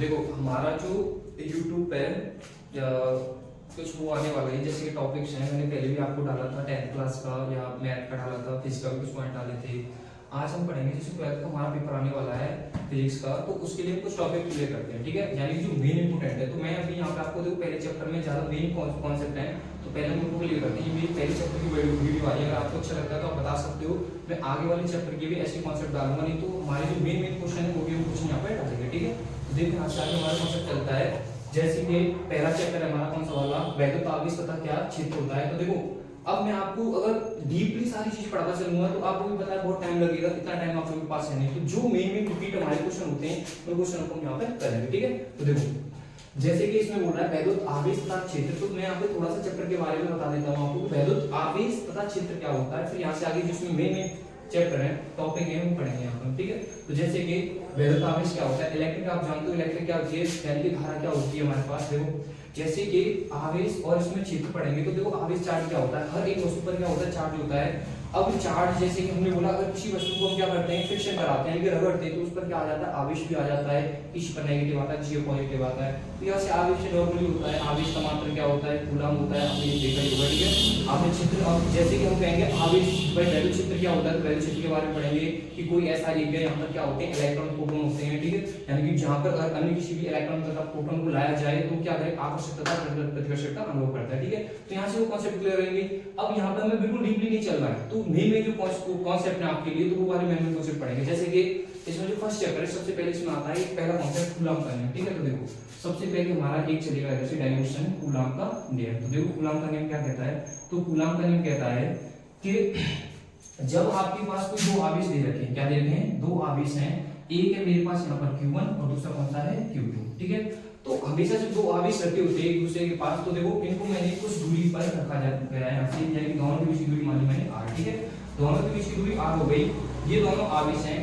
देखो हमारा जो यूट्यूब पे कुछ वो आने वाला है, जैसे टॉपिक्स हैं, मैंने पहले भी आपको डाला था 10th क्लास का या मैथ का डाला था, फिजिक्स का भी कुछ पॉइंट डाले थे। आज हम पढ़ेंगे जैसे 12th का हमारा पेपर आने वाला है फिजिक्स का, तो उसके लिए कुछ टॉपिक क्लियर करते हैं, ठीक है, यानी कि जो मेन इंपोर्टेंट है। तो मैं अभी यहाँ पे आपको देखो पहले चैप्टर में ज्यादा मेन कॉन्सेप्ट है, तो पहले हम उनको क्लियर करते हैं। मेरी पहले चैप्टर की वीडियो आ रही है, अगर आपको अच्छा लगता है तो आप बता सकते हो। मैं आगे वाले चैप्टर के भी ऐसे कॉन्सेप्ट डालूंगा, नहीं तो हमारे जो मेन क्वेश्चन है वो भी हम कुछ यहाँ पे डालेंगे, ठीक है। तो देखिए आज से आगे हमारा कॉन्सेप्ट चलता है, जैसे कि पहला चैप्टर है हमारा कौन सा वाला, वैद्युत आवेश तथा क्या क्षेत्र होता है। तो देखो अब मैं आपको अगर डीपली सारी चीज पढ़ाता चलूंगा तो आपको भी पता है बहुत टाइम लगेगा, इतना टाइम आप लोगों के पास है नहीं। तो जो मेन रिपीट हमारे क्वेश्चन होते हैं उन क्वेश्चन को हम यहाँ पे करेंगे, ठीक है। तो देखो जैसे कि इसमें बोल रहा है वैद्युत आवेश तथा क्षेत्र, तो मैं यहाँ पे थोड़ा सा चैप्टर के बारे में बता देता हूँ आपको, वैद्युत आवेश तथा क्षेत्र क्या होता है। फिर यहाँ से आगे जिसमें मेन चैप्टर है टॉपिक है वो पढ़ेंगे यहाँ पर, ठीक है। तो जैसे कि वैद्युत आवेश क्या होता है, इलेक्ट्रिक आप जानते हो, इलेक्ट्रिक क्या होती है, यानी कि धारा क्या होती है हमारे पास। देखो जैसे कि आवेश और इसमें क्षेत्र पढ़ेंगे, तो देखो आवेश चार्ज क्या होता है, हर एक वस्तु पर क्या होता है, चार्ज होता है। अब चार्ज जैसे कि हमने बोला, अगर किसी वस्तु को हम क्या करते हैं, फ्रिक्शन कराते हैं, रगड़ते हैं, तो उस पर क्या आ जाता है, आवेश भी आ जाता है, किसी पर नेगेटिव आता है, किसी पर पॉजिटिव आता है। तो यहाँ से आवेश नॉर्मली होता है, आवेश का मात्रा क्या होता है, कूलम होता है, आपने ये देखा ही होगा, ठीक है। आपने क्षेत्र, अब जैसे कि हम कहेंगे आवेश भाई वैद्युत क्षेत्र क्या होता है, तो वैद्युत क्षेत्र के बारे में पढ़ेंगे कि कोई ऐसा एरिया यहाँ पर क्या होते हैं, इलेक्ट्रॉन प्रोटॉन होते हैं, ठीक है। यानी कि जहाँ पर अन्य किसी भी इलेक्ट्रॉन तथा प्रोटॉन को लाया जाए तो क्या करे, आकर्षक तथा प्रतिकर्षक का अनुभव करता है, ठीक है। तो यहाँ से वो कॉन्सेप्ट क्लियर रहेंगे। अब यहाँ पर हमें बिल्कुल डीपली नहीं चल रहा है, तो मेन जो कॉन्सेप्ट है आपके लिए, तो वो वाले मेन कॉन्सेप्ट पढ़ेंगे। जैसे कि इसमें जो फर्स्ट चैप्टर है सबसे पहले इसमें आता है पहला कॉन्सेप्ट कूलम का नियम, ठीक है। तो देखो सबसे पहले हमारा एक चलेगा जैसे डायमेंशन कूलम का नियम। तो देखो कूलम का नियम क्या कहता है, तो कूलम का नियम कहता है कि जब आपके पास कोई दो आवेश दे रखे हैं, क्या दे रखे हैं, दो आवेश हैं, एक है मेरे पास यहाँ पर Q1 और दूसरा कौन सा है Q2, ठीक है। तो हमेशा जब दो आवेश रखे होते हैं एक दूसरे के पास, तो देखो इनको मैंने कुछ दूरी पर रखा गया है यहाँ से, यानी कि दोनों के बीच की दूरी मानी मैंने r, ठीक है। दोनों के बीच की दूरी r हो गई। ये दोनों आवेश हैं,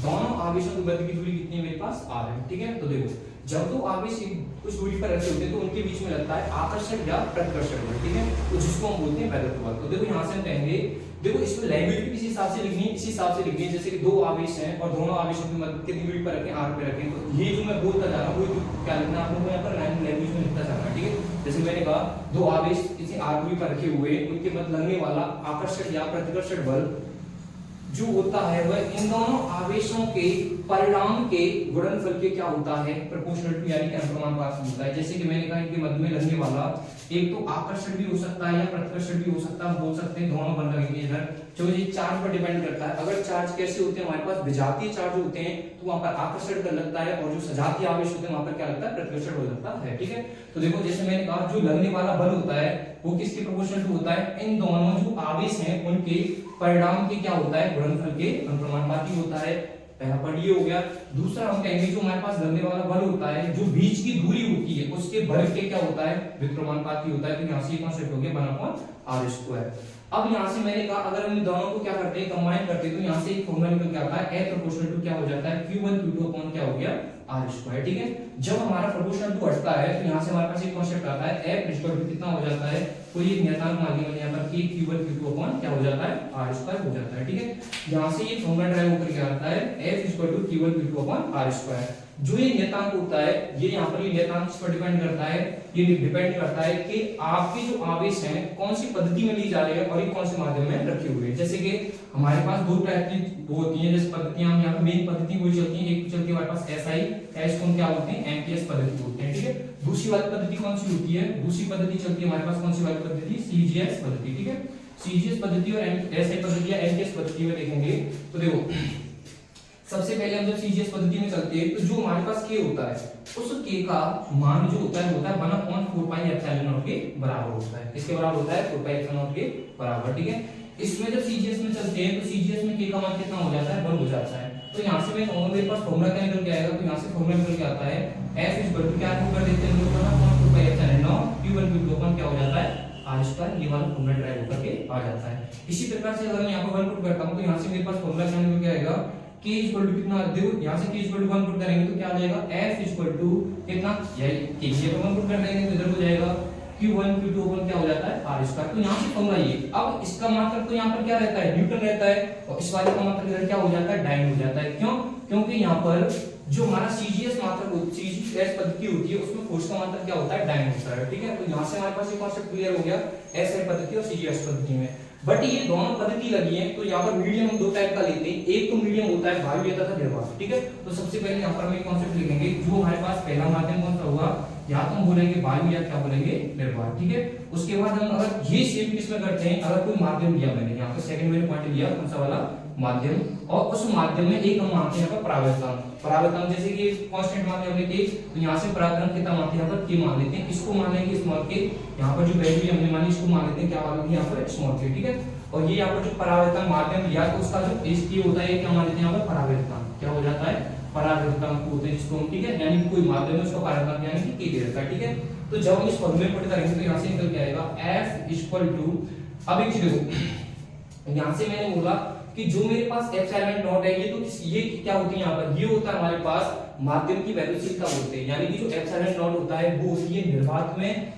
दोनों आवेशों के मध्य की दूरी कितनी है, मेरे पास r है, ठीक है। तो देखो जब दो आवेश कुछ दूरी पर रखे होते हैं तो उनके बीच में लगता है आकर्षक या प्रतिकर्षक बल, ठीक है, तो जिसको हम बोलते हैं वैद्युत बल। तो देखो यहाँ से हम कहेंगे, देखो इसमें लैंग्वेज भी इसी हिसाब से लिखनी है, इसी हिसाब से लिखनी है, जैसे कि दो आवेश हैं और दोनों आवेशों के मध्य कितनी दूरी पर रखें, r पे रखें। तो ये जो मैं बोलता जा रहा हूँ वो क्या लिखना है आपको, यहाँ पर लैंग्वेज में लिखता जा रहा है, ठीक है। जैसे मैंने कहा दो आवेश किसी r दूरी पर रखे हुए, उनके मध्य लगने वाला आकर्षक या प्रतिकर्षक बल जो होता है वह इन दोनों आवेशों के परिणाम के गुणनफल के क्या होता है, प्रोपोर्शनल टू, यानी कि अनुपात होता है। जैसे कि मैंने कहा इनके मध्य में लगने वाला एक तो आकर्षण भी हो सकता है या प्रतिकर्षण भी हो सकता है, हम बोल सकते हैं दोनों बल लगेंगे इधर, जो ये चार्ज पर डिपेंड करता है। अगर चार्ज कैसे होते हैं हमारे पास, विजातीय चार्ज होते हैं तो वहां पर आकर्षण बल लगता है, और जो सजातीय आवेश होते हैं वहां पर क्या लगता है, प्रतिकर्षण बल लगता है, ठीक है। तो देखो जैसे मैंने कहा जो लगने वाला बल होता है वो किसके प्रोपोर्शनल टू होता है, इन दोनों जो आवेश हैं उनके परिणाम के क्या होता है, गुणनफल के अनुपाती होता है। पहला पढ़ ये हो गया। दूसरा हम कहेंगे जो हमारे पास लगने वाला बल होता है, जो बीच की दूरी होती है उसके बल के क्या होता है, व्युत्क्रमानुपाती होता है। तो यहाँ से कॉन्सेप्ट हो गया 1/r²। अब यहाँ से मैंने कहा अगर हम दोनों को क्या करते हैं, कंबाइन करते हैं, तो यहाँ से एक फॉर्मूला निकल के आता है, F प्रोपोर्शनल टू क्या हो जाता है, Q1 Q2 अपॉन क्या हो गया, r², ठीक है। जब हमारा प्रोपोर्शनल टू हटता है तो यहाँ से हमारे पास एक कॉन्सेप्ट आता है, F इक्वल टू कितना हो जाता है, कोई एक नियतांक मान लिया मैंने यहाँ पर कि Q1 Q2 अपॉन क्या हो जाता है, r² हो जाता है, ठीक है। यहाँ से ये फॉर्मूला ड्राइव होकर के आता है F equal to Q1 Q2 upon r²। जो ये नियतांक होता है, ये यहाँ पर ये नियतांक इस पर डिपेंड करता है, ये डिपेंड करता है कि आपके जो आवेश हैं कौन सी पद्धति में ली जा रही है और ये कौन से माध्यम में रखे हुए हैं। जैसे कि हमारे पास दो टाइप की वो होती है, जैसे पद्धतियां हम यहाँ पे मेन पद्धति वही चलती है, एक चलती है हमारे पास SI, S को हम क्या बोलते हैं, MTS पद्धति बोलते हैं, ठीक है। दूसरी वाली पद्धति कौन सी होती है, दूसरी पद्धति चलती है हमारे पास कौन सी वाली पद्धति, CGS पद्धति, ठीक है। CGS पद्धति और SI पद्धति या MTS पद्धति में देखेंगे तो देखो सबसे पहले हम जब CGS पद्धति में चलते हैं तो जो हमारे पास K होता है उस K का मान जो होता है 1/4πε0 के बराबर होता है। किसके बराबर होता है, 4πε0 के बराबर, ठीक है। इसमें जब CGS में चलते हैं तो CGS में K का मान कितना हो जाता है, 1 हो जाता है। तो यहाँ से मैं कहूंगा मेरे पास फॉर्मूला क्या निकल के आएगा, तो यहाँ से फॉर्मूला निकल के आता है F इक्वल टू क्या कर देते हैं 1/4πε0 Q1 Q2 अपॉन क्या हो जाता है, r²। ये वाला फॉर्मूला ड्राइव होकर के आ जाता है। इसी प्रकार से अगर मैं यहाँ पर 1 पुट करता हूँ तो यहाँ से मेरे पास फॉर्मूला क्या निकल के आएगा, K इक्वल टू कितना, देखो यहाँ से K इक्वल टू 1 पुट करेंगे तो क्या आ जाएगा, F इक्वल टू कितना, यही K ये 1 पुट कर देंगे तो इधर हो जाएगा Q1 Q2 अपन क्या हो जाता है, r²। तो यहाँ से फॉर्मूला ये, अब इसका मात्रक तो यहाँ पर क्या रहता है, न्यूटन रहता है, और इस वाले का मात्रक इधर क्या हो जाता है, डाइन हो जाता है। क्यों, क्योंकि यहाँ पर जो हमारा सीजीएस मात्रक सीजीएस पद्धति होती है उसमें फोर्स का मात्रक क्या होता है, डाइन होता है, ठीक है। तो यहाँ से हमारे पास ये कॉन्सेप्ट क्लियर हो गया एसआई पद्धति और सीजीएस पद्धति में। बट ये दोनों पद्धति लगी है तो यहाँ पर मीडियम हम दो टाइप का लेते हैं, एक तो मीडियम होता है वायु तथा निर्वात, ठीक है। तो सबसे पहले यहाँ पर हम कॉन्सेप्ट लिखेंगे, जो हमारे पास पहला माध्यम कौन सा होगा, या तो हम बोलेंगे वायु या क्या बोलेंगे, निर्वात, ठीक है। उसके बाद हम अगर ये सेम किसमें करते हैं, अगर कोई माध्यम लिया मैंने यहाँ पे सेकंड मैंने पॉइंट लिया कौन सा वाला, माध्यम, और उस माध्यम में एक हम मानते हैं यहाँ पर परावर्तन, परावर्तन जैसे कि कांस्टेंट मान लिया हमने के, तो यहाँ से परावर्तन कितना मानते हैं यहाँ पर के मान लेते हैं, इसको मान लेंगे स्मॉल के, यहाँ पर जो वैल्यू हमने मानी इसको मान लेते हैं क्या वाला यहाँ पर स्मॉल के, ठीक है। और ये यहाँ पर जो परावर्तन माध्यम लिया तो उसका जो इसकी होता है क्या मान लेते हैं यहाँ पर परावर्तन, क्या हो जाता है, परावर्तन होते हैं जिसको हम, ठीक है, यानी कोई माध्यम है उसका परावर्तन यानी कि के दे रखा है, ठीक है। तो जब हम इस फॉर्मूले पुट करेंगे तो यहाँ से निकल के आएगा F इक्वल टू, अब एक चीज देखो यहाँ से मैंने बोला कि जो मेरे पास एप्सिलॉन नॉट है ये तो ये क्या होती है यहाँ पर, ये होता है हमारे पास माध्यम की वैद्युशीलता बोलते हैं, यानी कि जो एप्सिलॉन नॉट होता है वो होती है निर्वात में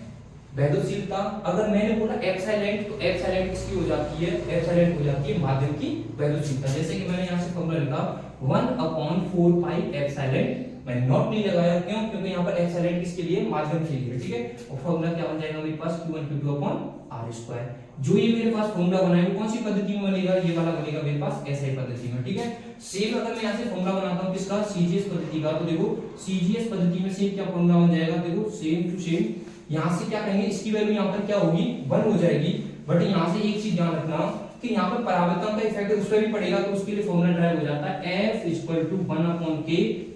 वैद्युशीलता। अगर मैंने बोला एप्सिलॉन तो एप्सिलॉन किसकी हो जाती है, एप्सिलॉन हो जाती है माध्यम की वैद्युशीलता। जैसे कि मैंने यहाँ से फॉर्मूला लिखा 1/4 पाई एप्सिलॉन, मैंने नॉट नहीं लगाया, क्यों, क्योंकि यहाँ पर एप्सिलॉन किसके लिए, माध्यम के लिए, ठीक है। और फॉर्मूला क्या बन जाएगा मेरे पास q1 q2/r²। जो ये मेरे पास फॉर्मूला बना है वो कौन सी पद्धति में बनेगा, ये वाला बनेगा मेरे पास एसआई पद्धति में, ठीक है। सेम अगर मैं यहाँ से फॉर्मूला बनाता हूँ किसका, सीजीएस पद्धति का, तो देखो सीजीएस पद्धति में सेम क्या फॉर्मूला बन जाएगा, देखो सेम टू सेम, यहाँ से क्या करेंगे, इसकी वैल्यू यहाँ पर क्या होगी 1 हो जाएगी। बट यहाँ से एक चीज ध्यान रखना कि यहाँ पर परावर्तन का इफेक्ट उस पर भी पड़ेगा, तो उसके लिए फॉर्मूला ड्राइव हो जाता है F equal to 1/k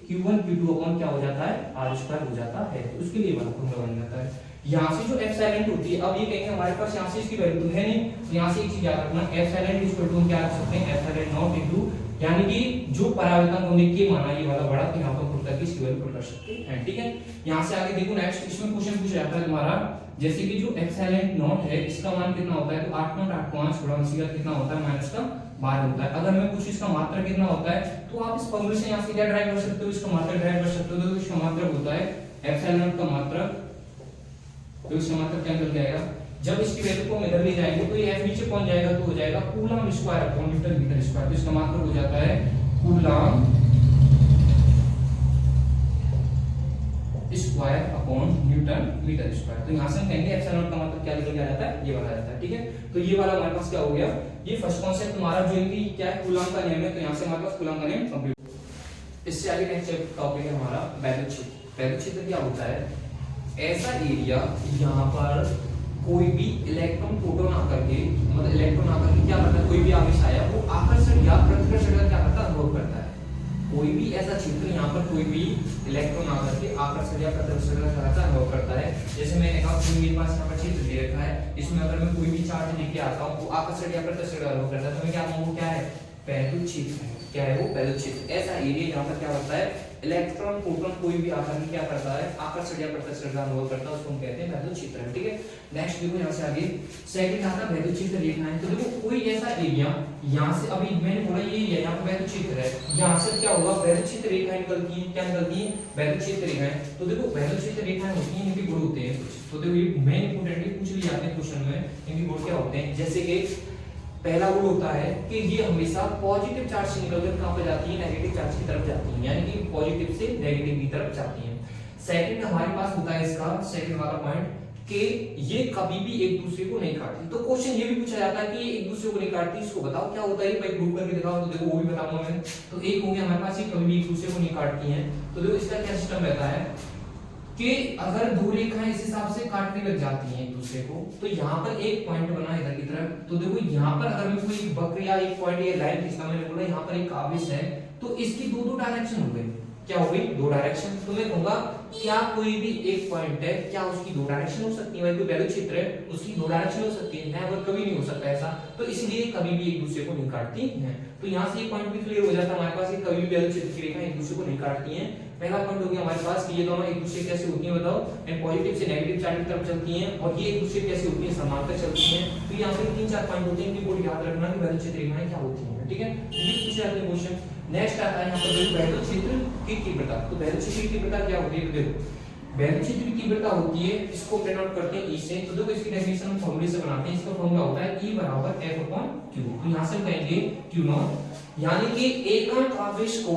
q1 q2 upon क्या हो जाता है, r² हो जाता है, तो उसके लिए वाला फॉर्मूला बन जाता है। यहाँ से जो एप्सिलॉन होती है, अब ये कहेंगे हमारे पास यहाँ से इसकी वैल्यू तो है नहीं, तो यहाँ से एक चीज याद रखना एप्सिलॉन इक्वल टू हम क्या रख सकते हैं, एप्सिलॉन नॉट इनटू, यानी कि जो परावर्तन हमने के माना ये वाला बड़ा, तो यहाँ पर पुट करके इसकी वैल्यू पुट कर सकते हैं, ठीक है। यहाँ से आगे देखो नेक्स्ट इसमें क्वेश्चन पूछा जाता है हमारा, जैसे कि जो एप्सिलॉन नॉट है इसका मान कितना होता है, तो 8.85 गुणा c का कितना होता है, माइनस का 12 होता है। अगर मैं पूछूं इसका मात्रक कितना होता है, तो आप इस फॉर्मूले से यहाँ से क्या ड्राइव कर सकते हो, इसका मात्रक ड्राइव कर सकते हो। तो इसका मात्रक होता है एप्सिलॉन का मात्रक, तो इसका मात्रक क्या निकल जाएगा, जब इसकी वैल्यू को हम इधर ले जाएंगे तो ये f नीचे पहुंच जाएगा, तो हो जाएगा coulomb square upon newton metre square. तो इसका मात्रक हो जाता है coulomb square upon newton metre square. तो यहाँ से हम कहेंगे एप्सिलॉन का मतलब क्या निकल के आ जाता है, ये वाला आ जाता है, ठीक है। तो ये वाला हमारे पास क्या हो गया, ये फर्स्ट कॉन्सेप्ट हमारा जो इनकी क्या है, कूलम का नियम है, तो यहाँ से हमारे पास कूलम का नियम कंप्लीट। इससे आगे नेक्स्ट टॉपिक है हमारा वैद्युत क्षेत्र। वैद्युत क्षेत्र क्या होता है, ऐसा एरिया यहाँ पर कोई भी इलेक्ट्रॉन प्रोटॉन आकर के, मतलब इलेक्ट्रॉन आकर के क्या करता है, कोई भी आवेश आया वो आकर्षण या प्रतिकर्षण का क्या करता है, अनुभव करता है। कोई भी ऐसा क्षेत्र यहाँ पर कोई भी इलेक्ट्रॉन आकर के आकर्षण या प्रतिकर्षण का क्या अनुभव करता है। जैसे मैंने कहा मेरे पास यहाँ पर क्षेत्र दे रखा है, इसमें अगर मैं कोई भी चार्ज लेके आता हूँ वो आकर्षण या प्रतिकर्षण का अनुभव करता है, तो मैं क्या कहूँ, क्या है, वैद्युत क्षेत्र है। क्या है वो, वैद्युत क्षेत्र। ऐसा एरिया यहाँ पर क्या होता है, इलेक्ट्रॉन प्रोटॉन कोई भी आकर के क्या करता है, आकर्षण या प्रतिकर्षण का अनुभव करता है, उसको हम कहते हैं वैद्युत क्षेत्र, ठीक है। नेक्स्ट देखो यहाँ से आगे सेकंड आता है वैद्युत क्षेत्र लिखना है। तो देखो कोई ऐसा एरिया यहाँ से, अभी मैंने बोला ये यहाँ पर वैद्युत क्षेत्र है, यहाँ से क्या होगा, वैद्युत क्षेत्र रेखाएं निकलती हैं, क्या निकलती हैं, वैद्युत क्षेत्र रेखाएं। तो देखो वैद्युत क्षेत्र रेखाएं होती हैं, इनके गुण होते हैं कुछ, तो देखो ये मेन इंपोर्टेंटली पूछ लिए जाते हैं क्वेश्चन में, इनके गुण क्या होते हैं। जैसे कि पहला गुण होता है कि ये हमेशा पॉजिटिव चार्ज से निकलकर कहां पे जाती है, नेगेटिव चार्ज की तरफ जाती है, यानी कि पॉजिटिव से नेगेटिव की तरफ जाती है। सेकंड हमारे पास होता है इसका सेकंड वाला पॉइंट कि ये कभी भी एक दूसरे को नहीं काटती। तो क्वेश्चन ये भी पूछा जाता है कि ये एक दूसरे को नहीं काटती, इसको बताओ क्या होता है, मैं प्रूव करके दिखाऊं, तो देखो वो भी बताऊंगा मैं। तो एक हो गया हमारे पास, ये कभी भी एक दूसरे को नहीं काटती हैं। तो देखो इसका क्या सिस्टम रहता है कि अगर दो रेखाएं इस हिसाब से काटने लग जाती हैं एक दूसरे को, तो यहाँ पर एक पॉइंट बना इधर की तरफ, तो देखो यहाँ पर अगर मैं कोई वक्र या एक पॉइंट या लाइन खींचता, मैंने बोला यहाँ पर एक आवेश है, तो इसकी दो दो डायरेक्शन हो गई, क्या हो गई, दो डायरेक्शन। तो मैं कहूंगा क्या कोई भी एक पॉइंट है, क्या उसकी दो डायरेक्शन हो सकती है, कोई वैल्यू क्षेत्र है उसकी दो डायरेक्शन हो सकती है, और कभी नहीं हो सकता ऐसा, तो इसलिए कभी भी एक दूसरे को नहीं काटती हैं। तो यहाँ से एक पॉइंट भी क्लियर हो जाता है हमारे पास कि कभी भी वैल्यू क्षेत्र की रेखा एक दूसरे को नहीं काटती हैं। पहला पॉइंट हो गया हमारे पास कि ये दोनों एक दूसरे कैसे होती हैं, बताओ, एंड पॉजिटिव से नेगेटिव चार्ज की तरफ चलती हैं, और ये एक दूसरे कैसे होती हैं, समांतर चलती हैं। तो यहाँ पे 3-4 पॉइंट होते हैं, इनकी बोर्ड याद रखना कि वैल्यू क्षेत्र रेखाएं क्या होती हैं, ठीक है। ये पूछे जाते हैं क्वेश्चन। नेक्स्ट आता है यहाँ पर वैल्यू क्षेत्र की तीव्रता। तो वैल्यू क्षेत्र की तीव्रता क्या होती है, देखो वैल्यू क्षेत्र की तीव्रता होती है, इसको डिनोट करते हैं ई से। तो देखो इसकी डेफिनेशन हम फॉर्मूले से बनाते हैं, इसका फॉर्मूला होता है E बराबर F/Q। तो यहाँ से कहेंगे Q0, यानी कि एकांक आवेश को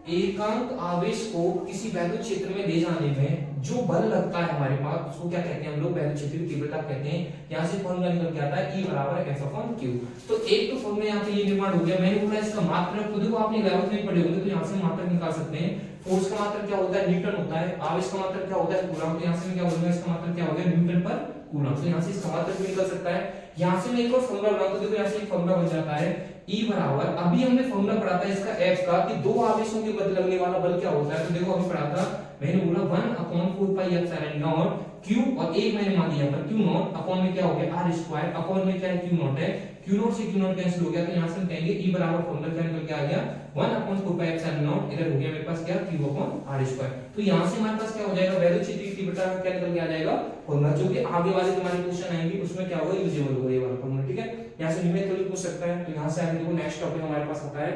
एकांक आवेश को किसी वैद्युत क्षेत्र में ले जाने में जो बल लगता है हमारे पास उसको क्या कहते हैं हम लोग, वैद्युत क्षेत्र की तीव्रता कहते हैं। यहाँ से फॉर्मूला निकल के आता है E बराबर F/Q। तो एक तो फॉर्मूला यहाँ पे ये निर्माण हो गया। मैंने बोला इसका मात्रक तो देखो आपने 11th में पढ़े होंगे, तो यहाँ से मात्रक निकाल सकते हैं। फोर्स का मात्रक क्या होता है, न्यूटन होता है। आवेश का मात्रक क्या होता है, कूलम। तो यहाँ से मैं क्या बोलूंगा, इसका मात्रक क्या हो गया, न्यूटन पर कूलम। तो यहाँ से इसका मात्रक भी निकल सकता है। यहाँ से मैं एक और फॉर्मूला बनाता हूं, देखो यहाँ से एक फॉर्मूला बन जाता है E बराबर, अभी हमने फॉर्मूला पढ़ा था इसका F का कि दो आवेशों के बदले लगने वाला बल क्या होता है। तो देखो अभी पढ़ा था, मैंने बोला 1/4πε0 Q और एक मैंने मान दिया पर Q0 अपॉन में क्या हो गया R स्क्वायर, अपॉन में क्या है Q0 है, Q0 से Q0 कैंसिल हो गया। तो यहाँ से हम कहेंगे E बराबर फॉर्मूला क्या निकल के आ गया 1/4πε0, इधर हो गया मेरे पास क्या Q/R स्क्वायर। तो यहाँ से हमारे पास क्या हो जाएगा, वैद्युत क्षेत्र की तीव्रता क्या निकल के आ जाएगा फॉर्मूला, जो कि आगे वाले तुम्हारे क्वेश्चन आएंगे उसमें क्या होगा, यूजेबल होगा ये वाला फॉर्मूला। ठीक है, यहाँ से न्यूमेरिकली पूछ सकता है। तो यहाँ से आगे देखो नेक्स्ट टॉपिक हमारे पास आता है,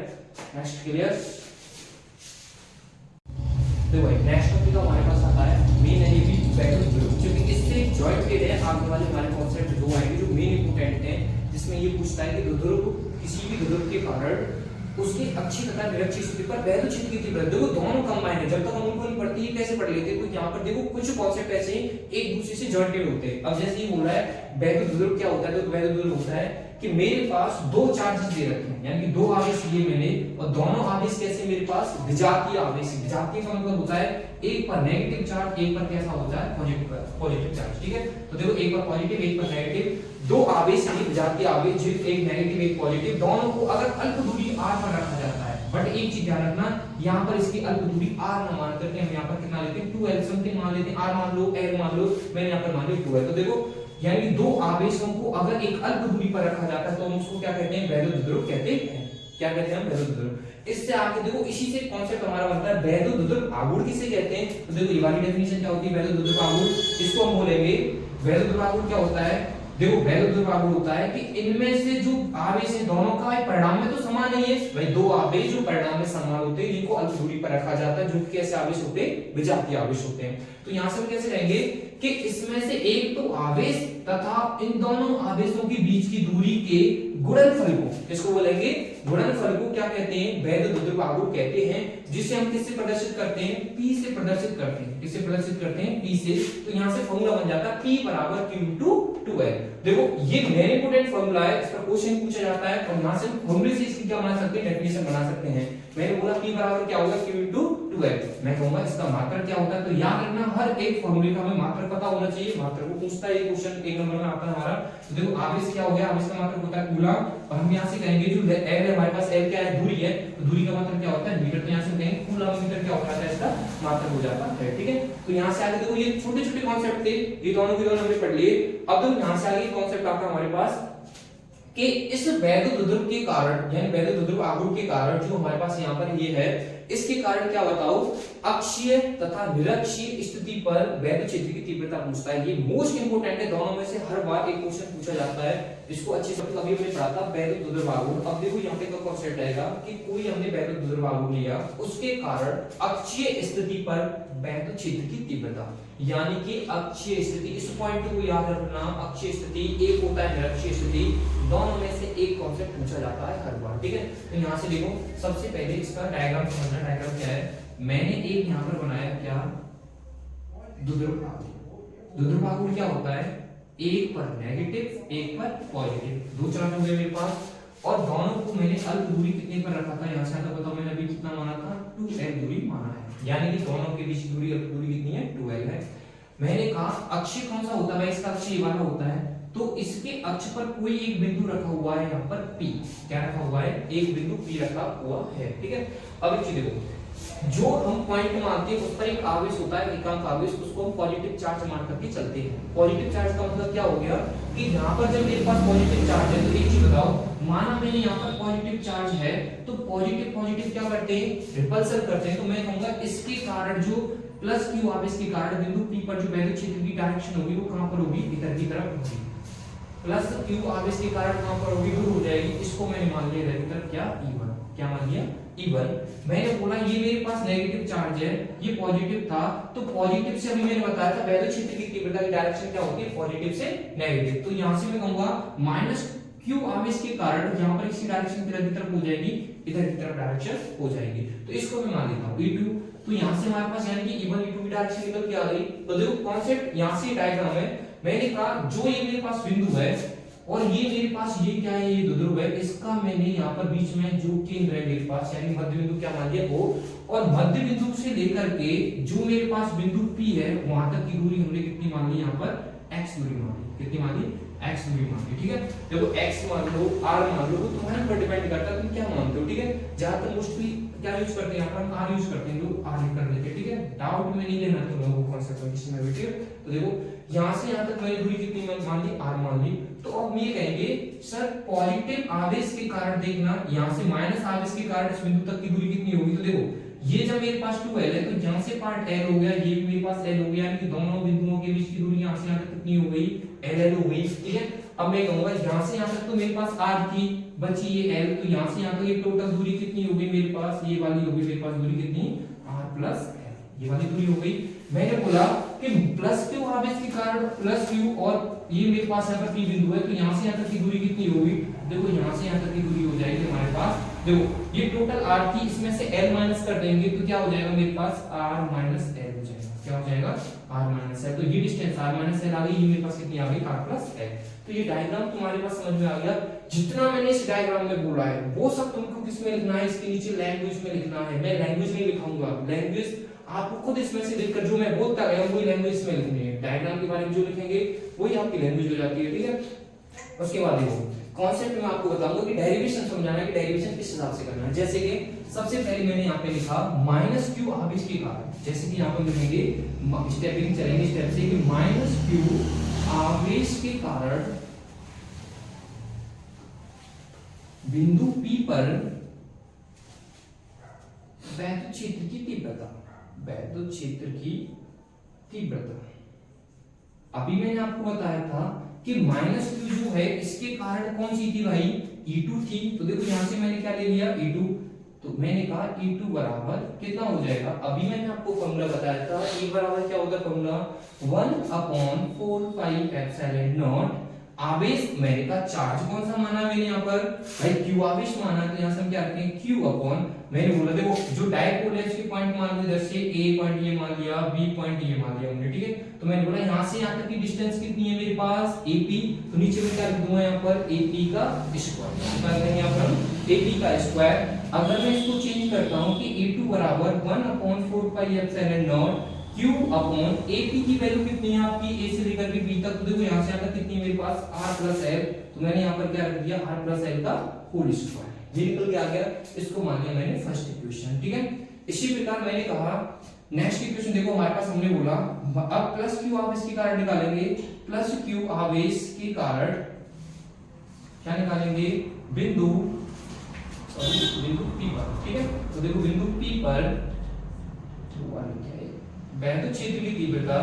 नेक्स्ट क्लियर। देखो भाई नेक्स्ट टॉपिक हमारे पास आता है मेन है ये भी वैद्युत ध्रुव, क्योंकि इससे जॉइंटेड है आगे वाले हमारे कॉन्सेप्ट दो आएंगे जो मेन इंपॉर्टेंट है, जिसमें ये पूछता है कि ध्रुव किसी भी ध्रुव के कारण उसके अक्षीय तथा निरक्षीय स्थिति पर वैद्युत क्षेत्र की तीव्रता, देखो दोनों कंबाइन है। जब तक हम उनको नहीं पढ़ते ये कैसे पढ़ लेते, तो यहाँ पर देखो कुछ कॉन्सेप्ट ऐसे एक दूसरे से जॉइंटेड होते हैं। अब जैसे ये बोल रहा है वैद्युत ध्रुव क्या होता है, तो वैद्युत ध्रुव होता है कि मेरे पास दो चार्जेस दे रखे हैं, यानी कि दो आवेश लिए मैंने, और दोनों आवेश कैसे मेरे पास विजातीय आवेश। विजातीय का मतलब होता है एक पर नेगेटिव चार्ज, एक पर कैसा होता है पॉजिटिव चार्ज। ठीक है, तो देखो एक पर पॉजिटिव एक पर नेगेटिव, दो आवेश यानी विजातीय आवेश, एक नेगेटिव एक पॉजिटिव, दोनों को अगर अल्प दूरी r पर रखा जाता है, बट एक चीज ध्यान रखना, यहाँ पर इसकी अल्प दूरी r न मान करके हम यहाँ पर कितना लेते हैं 2l, समथिंग मान लेते हैं, r मान लो l मान लो, मैंने यहाँ पर मान लिया 2l। तो देखो यानी दो आवेशों को अगर एक अल्प दूरी पर रखा जाता है तो हम उसको क्या कहते हैं, वैद्युत ध्रुव कहते हैं। क्या कहते हैं हम, वैद्युत ध्रुव। इससे आगे देखो इसी से कॉन्सेप्ट हमारा बनता है वैद्युत ध्रुव आघूर्ण किसे कहते हैं। तो देखो ये वाली डेफिनेशन क्या होती है, वैद्युत ध्रुव आघूर्ण, इसको हम बोलेंगे वैद्युत ध्रुव आघूर्ण क्या होता है। देखो वैद्युत ध्रुव आघूर्ण होता है कि इनमें से जो आवेश है दोनों का परिणाम में तो समान नहीं है भाई, दो आवेश जो परिणाम में समान होते हैं जिनको अल्प दूरी पर रखा जाता है, जो कि कैसे आवेश होते हैं, विजातीय आवेश होते हैं। तो यहां से हम कैसे कहेंगे कि इसमें से एक तो आवेश तथा इन दोनों आवेशों के बीच की दूरी के गुणनफल को, इसको बोलेंगे गुणनफल को क्या कहते हैं, वैद्युत ध्रुव आघूर्ण कहते हैं, जिसे हम किससे प्रदर्शित करते हैं, P से प्रदर्शित करते हैं। किससे प्रदर्शित करते हैं, P से। तो यहां से फॉर्मूला बन जाता है P बराबर Q/2l। देखो ये वेरी इंपॉर्टेंट फॉर्मूला है, इस पर क्वेश्चन पूछा जाता है, और यहां से फॉर्मूले से इसकी क्या बना सकते हैं, डेफिनेशन बना सकते हैं। मैंने बोला P बराबर क्या होगा, Q/2l। मैं कहूंगा इसका मात्रक क्या होता है, तो याद रखना हर एक फॉर्मूले का हमें मात्रक पता होना चाहिए। मात्रक को पूछता है ये क्वेश्चन, एक नंबर में आता है हमारा। तो देखो आवेश क्या हो गया, आवेश का मात्रक होता है कूलम, और हम यहां से कहेंगे जो l है हमारे पास, l क्या है, दूरी है, तो दूरी का मात्रक क्या होता है मीटर। तो यहां से कहेंगे कूलम मीटर क्या होता है, इसका मात्रक हो जाता है। ठीक है, तो यहां से आगे देखो ये छोटे छोटे कॉन्सेप्ट थे, ये दोनों के दोनों हमने पढ़ लिए। अब देखो यहां से आगे कॉन्सेप्ट आता है हमारे पास कि इस वैद्युत ध्रुव के कारण, यानी वैद्युत ध्रुव आघूर्ण के कारण जो हमारे पास यहाँ पर ये है, इसके कारण क्या बताओ, अक्षीय तथा निरक्षीय स्थिति पर वैद्युत क्षेत्र की तीव्रता पूछता है। ये मोस्ट इंपोर्टेंट है, दोनों में से हर बार एक क्वेश्चन पूछा जाता है, इसको अच्छे से अभी हमने पढ़ा था वैद्युत ध्रुव आघूर्ण। अब देखो यहाँ पे क्या कॉन्सेप्ट आएगा कि कोई हमने वैद्युत ध्रुव आघूर्ण लिया, उसके कारण अक्षीय स्थिति पर वैद्युत क्षेत्र की तीव्रता, यानी कि अक्षीय स्थिति, इस पॉइंट को याद रखना, अक्षीय स्थिति एक होता है निरक्षीय स्थिति, दोनों में से एक कॉन्सेप्ट पूछा जाता है हर बार। ठीक है, तो यहाँ से देखो सबसे पहले इसका डायग्राम समझना। डायग्राम क्या है, मैंने एक यहाँ पर बनाया क्या, द्विध्रुव आघूर्ण। द्विध्रुव आघूर्ण क्या होता है, एक पर नेगेटिव एक पर पॉजिटिव, दो चार्ज होंगे मेरे पास, और दोनों को मैंने अल्प दूरी कितने पर रखा था, यहाँ से आता बताओ, मैंने अभी कितना माना था, 2l दूरी माना है, यानी कि दोनों के बीच दूरी अल्प दूरी कितनी है, 2l है। मैंने कहा अक्षीय कौन सा होता है, इसका अक्षीय वाला होता है, तो इसके अक्ष पर कोई एक बिंदु रखा हुआ है, यहाँ पर P, क्या रखा हुआ है, एक बिंदु P रखा हुआ है। ठीक है, अब एक चीज देखो, जो हम पॉइंट मानते हैं उस पर एक आवेश होता है, एकांक आवेश, उसको हम पॉजिटिव चार्ज मान करके चलते हैं। पॉजिटिव चार्ज का मतलब क्या हो गया कि यहाँ पर जब मेरे पास पॉजिटिव चार्ज है, तो एक चीज बताओ, माना मैंने यहाँ पर पॉजिटिव चार्ज है, तो पॉजिटिव पॉजिटिव क्या करते हैं, रिपल्सन करते हैं। तो मैं कहूंगा इसके कारण जो प्लस Q आवेश के कारण बिंदु P पर जो वैद्युत क्षेत्र की डायरेक्शन होगी वो कहां पर होगी, इधर की तरफ होगी। प्लस Q आवेश के कारण कहां पर होगी, दूर हो जाएगी, इसको मैंने मान लिया इधर की तरफ क्या, E1। क्या मान लिया, E1। मैंने बोला ये मेरे पास नेगेटिव चार्ज है, ये पॉजिटिव था, तो पॉजिटिव से अभी मैंने बताया था वैद्युत क्षेत्र की तीव्रता की डायरेक्शन क्या होती है, पॉजिटिव से नेगेटिव। तो यहां से मैं कहूंगा माइनस Q आवेश के कारण यहाँ पर इसी डायरेक्शन की तरफ हो जाएगी, इधर की तरफ डायरेक्शन हो जाएगी। तो इसको मैं मान लेता हूँ E2। तो यहाँ से हमारे पास यानी कि E1 E2 की डायरेक्शन निकल के आ गई। तो देखो कॉन्सेप्ट यहाँ से डायग्राम है, मैंने कहा जो ये मेरे पास बिंदु है और ये मेरे पास ये क्या है, ये द्विध्रुव है, इसका मैंने यहाँ पर बीच में जो केंद्र है मेरे पास यानी मध्य बिंदु क्या मान लिया O, और मध्य बिंदु से लेकर के जो मेरे पास बिंदु P है वहां तक की दूरी हमने कितनी मान ली, यहाँ पर x दूरी मान ली। कितनी मान ली, x दूरी मान ली। ठीक है, देखो x मान लो, r मान लो, वो तुम्हारे पर डिपेंड करता है तुम क्या मानते हो। ठीक है, ज्यादातर मोस्टली क्या यूज करते हैं, यहाँ पर हम r यूज करते हैं, लोग r कर लेते हैं। ठीक है, डाउट में नहीं लेना तुम लोगों को कॉन्सेप्ट किसी में भी। ठीक है, तो देखो यहाँ से यहाँ तक मैंने दूरी कितनी मान ली, r मान ली। तो अब ये कहेंगे सर पॉजिटिव आवेश के कारण देखना, यहाँ से माइनस आवेश के कारण इस बिंदु तक की दूरी कितनी होगी। तो देखो ये जब मेरे पास 2l है तो यहाँ से पार्ट l हो गया, ये भी मेरे पास l हो गया, यानी कि दोनों बिंदुओं के बीच की दूरी यहाँ से यहाँ तक कितनी हो गई, ll हो गई। ठीक है, अब मैं कहूंगा यहाँ से यहाँ तक तो मेरे पास r थी, बची ये l, तो यहाँ से यहाँ तक ये टोटल दूरी कितनी हो गई मेरे पास, ये वाली हो गई मेरे पास दूरी कितनी, r प्लस l, ये वाली दूरी हो गई। मैंने बोला कि प्लस क्यू आवेश के कारण प्लस क्यू, और ये मेरे पास यहाँ पर p बिंदु है, तो यहाँ से यहाँ तक की दूरी कितनी होगी, देखो यहाँ से यहाँ तक की दूरी हो जाएगी हमारे पास। देखो ये टोटल r थी, इसमें से l माइनस कर देंगे तो क्या हो जाएगा मेरे पास, r माइनस l हो जाएगा। क्या हो जाएगा, r माइनस l। तो ये डिस्टेंस r माइनस l आ गई, ये मेरे पास कितनी आ गई, r प्लस l। तो ये डायग्राम तुम्हारे पास समझ में आ गया। जितना मैंने इस डायग्राम में बोला है वो सब तुमको किस में लिखना है, इसके नीचे लैंग्वेज में लिखना है। मैं लैंग्वेज नहीं लिखाऊंगा, लैंग्वेज आपको खुद इसमें से देखकर जो मैं बोलता गया वही लैंग्वेज इसमें लिखनी है। डायग्राम के बारे में जो लिखेंगे वही आपकी लैंग्वेज हो जाती है। ठीक है, उसके बाद देखो कॉन्सेप्ट में आपको बताऊंगा कि डेरिवेशन समझाना है कि डेरिवेशन किस हिसाब से करना है। जैसे कि सबसे पहले मैंने यहाँ पे लिखा माइनस क्यू आवेश के कारण, जैसे कि यहाँ पर लिखेंगे स्टेपिंग चलेंगे स्टेप से कि माइनस क्यू आवेश के कारण बिंदु P पर वैद्युत क्षेत्र की तीव्रता, वैद्युत क्षेत्र की तीव्रता। अभी मैंने आपको बताया था कि माइनस क्यू जो है इसके कारण कौन सी थी भाई, E2 थी। तो देखो यहां से मैंने क्या ले लिया, E2। तो मैंने कहा E2 बराबर कितना हो जाएगा, अभी मैंने आपको फॉर्मूला बताया था, E बराबर क्या होगा फॉर्मूला, 1/4 पाई एप्सिलॉन नॉट आवेश, मैंने कहा चार्ज कौन सा माना मैंने यहाँ पर भाई Q आवेश माना, तो यहाँ से हम क्या रखते हैं Q अपॉन, मैंने बोला देखो जो डायपोल है इसके पॉइंट मान लो, इधर से A पॉइंट ये मान लिया, B पॉइंट ये मान लिया हमने। ठीक है, तो मैंने बोला यहाँ से यहाँ तक की डिस्टेंस कितनी है मेरे पास AP, तो नीचे में क्या लिख दूंगा यहाँ पर AP का स्क्वायर, यहाँ पर AP का स्क्वायर। अगर मैं इसको चेंज करता हूँ कि E2 बराबर 1/4 pi epsilon not Q upon AP की वैल्यू कितनी है आपकी, A से लेकर के B तक, तो देखो यहाँ से यहाँ तक कितनी है मेरे पास R प्लस L, तो मैंने यहाँ पर क्या रख दिया R प्लस L का होल स्क्वायर, ये निकल के आ गया। इसको मान लिया मैंने फर्स्ट इक्वेशन। ठीक है, इसी प्रकार मैंने कहा नेक्स्ट इक्वेशन देखो हमारे पास हमने बोला अब प्लस Q आवेश के कारण निकालेंगे, प्लस Q आवेश के कारण क्या निकालेंगे, बिंदु P पर। ठीक है, तो देखो बिंदु P पर वैद्युत क्षेत्र की तीव्रता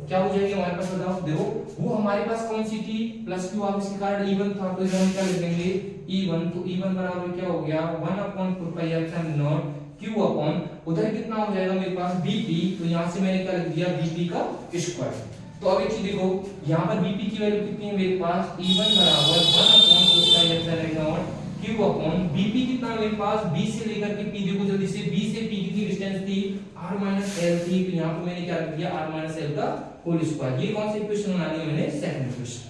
क्या हो जाएगी हमारे पास, बताओ। देखो वो हमारे पास कौन सी थी, प्लस क्यू आवेश के कारण E1 था, तो हम क्या लिख देंगे E1, तो E1 बराबर क्या हो गया 1/4 pi epsilon not Q upon उधर कितना हो जाएगा मेरे पास Bp, तो यहाँ से मैंने क्या लिख दिया Bp का स्क्वायर। तो अब एक चीज देखो यहाँ पर Bp की वैल्यू कितनी है मेरे पास, E1 बराबर 1/4 pi epsilon not Q upon Bp कितना मेरे पास, B से लेकर के P, देखो जल्दी से B से P कितनी डिस्टेंस थी R माइनस L थी, तो यहाँ पे मैंने क्या लिख दिया R माइनस L का होल स्क्वायर। ये कौन सी इक्वेशन बना दी मैंने, सेकंड इक्वेशन।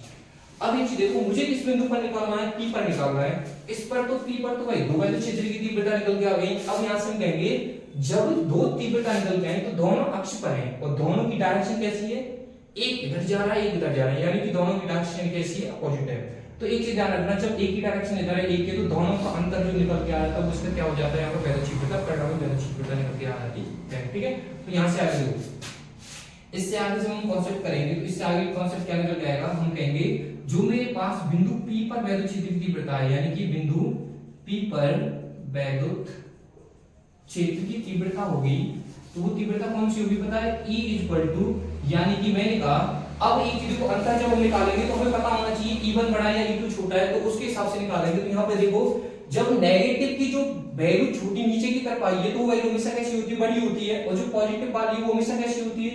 अब एक चीज देखो मुझे किस बिंदु पर निकालना है, P पर निकालना है। इस पर तो P पर तो भाई दो वैद्युत क्षेत्र की तीव्रता निकल के आ गई। अब यहाँ से हम कहेंगे जब दो तीव्रता निकल के आए तो दोनों अक्ष पर हैं और दोनों की डायरेक्शन कैसी है, एक इधर जा रहा है एक इधर जा रहा है, यानी कि दोनों की डायरेक्शन कैसी है, अपोजिट है। तो एक चीज ध्यान रखना, जब एक की डायरेक्शन इधर है एक के, तो दोनों का अंतर जो निकल के आ रहा है तब उसका क्या हो जाता है, यहाँ पर वैद्युत क्षेत्रता परिणामी वैद्युत क्षेत्रता निकल के आ जाती है। ठीक है, तो यहाँ से आगे देखो, इससे आगे जब हम कॉन्सेप्ट करेंगे तो इससे आगे कॉन्सेप्ट क्या निकल के आएगा, हम कहेंगे जो मेरे पास बिंदु P पर वैद्युत क्षेत्र की तीव्रता है, यानी कि बिंदु P पर वैद्युत क्षेत्र की तीव्रता होगी, तो वो तीव्रता कौन सी होगी पता है, E इक्वल टू, यानी कि मैंने कहा अब एक चीज को अंतर जब हम निकालेंगे तो हमें पता होना चाहिए E1 बड़ा है या E2 छोटा है, तो उसके हिसाब से निकालेंगे। तो यहाँ पे देखो जब नेगेटिव की जो वैल्यू छोटी नीचे की तरफ आई है तो वो वैल्यू हमेशा कैसी होती है, बड़ी होती है, और जो पॉजिटिव वाली है वो हमेशा कैसी होती है,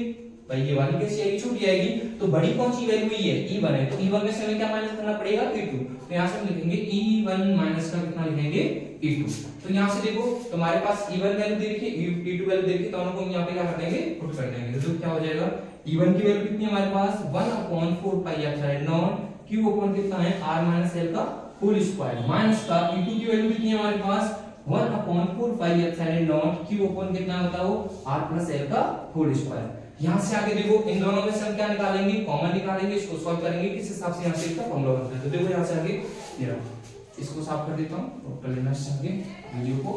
भाई ये वाली कैसी आएगी, छोटी आएगी, तो बड़ी कौन सी वैल्यू ई है, E1 है, तो E1 में से हमें क्या माइनस करना पड़ेगा, E2, तो यहाँ से हम लिखेंगे E1 माइनस का कितना लिखेंगे, E2। तो यहाँ से देखो तो हमारे पास E1 वैल्यू दे रखी है, E2 वैल्यू दे रखी है, दोनों को हम यहाँ पे क्या कर देंगे, पुट कर देंगे, तो क्या हो जाएगा, E1 की वैल्यू कितनी है हमारे पास 1/4 pi epsilon not Q upon कितना है R माइनस L का होल स्क्वायर, माइनस का E2 की वैल्यू कितनी है हमारे पास 1/4 pi epsilon not Q upon कितना होता है वो R प्लस L का होल स्क्वायर। यहाँ से आगे देखो इन दोनों में से हम क्या निकालेंगे, कॉमन निकालेंगे, इसको सॉल्व करेंगे, किस हिसाब से यहाँ से इसका फॉर्मूला बनता है। तो देखो यहाँ से आगे ये रहा, इसको साफ कर देता हूँ और कर लेना चाहिए वीडियो को।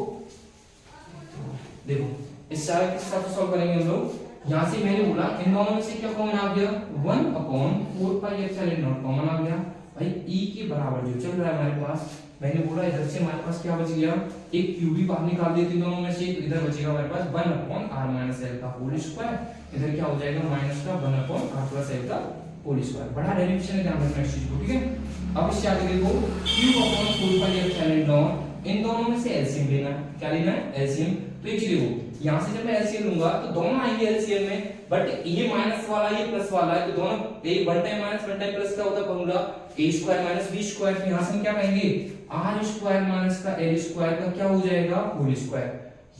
देखो इस आगे किस हिसाब से सॉल्व करेंगे हम लोग, यहाँ से मैंने बोला इन दोनों में से क्या कॉमन आ गया 1/4 पाई एप्सिलॉन नॉट कॉमन आ गया भाई, E के बराबर जो चल रहा है हमारे पास, मैंने बोला इधर से हमारे पास क्या बच गया, एक Q भी बाहर निकाल देते दोनों में से, तो इधर बचेगा हमारे पास 1/R माइनस L का होल स्क्वायर, इधर क्या हो जाएगा माइनस का 1/R प्लस L का होल स्क्वायर। बड़ा डेरिवेशन है, ध्यान रखना इस चीज को, ठीक है। अब इससे आगे देखो Q/4 पाई एप्सिलॉन नॉट, इन दोनों में से एलसीएम लेना है, क्या लेना है, एलसीएम। तो एक चीज देखो यहाँ से जब मैं एलसीएम लूंगा तो दोनों आएंगे एलसीएम में, बट ये माइनस वाला ये प्लस वाला है, तो दोनों एक one time minus one time plus क्या होता है formula a square minus b square, तो यहाँ से हम क्या कहेंगे r स्क्वायर माइनस का l स्क्वायर का क्या हो जाएगा होल स्क्वायर,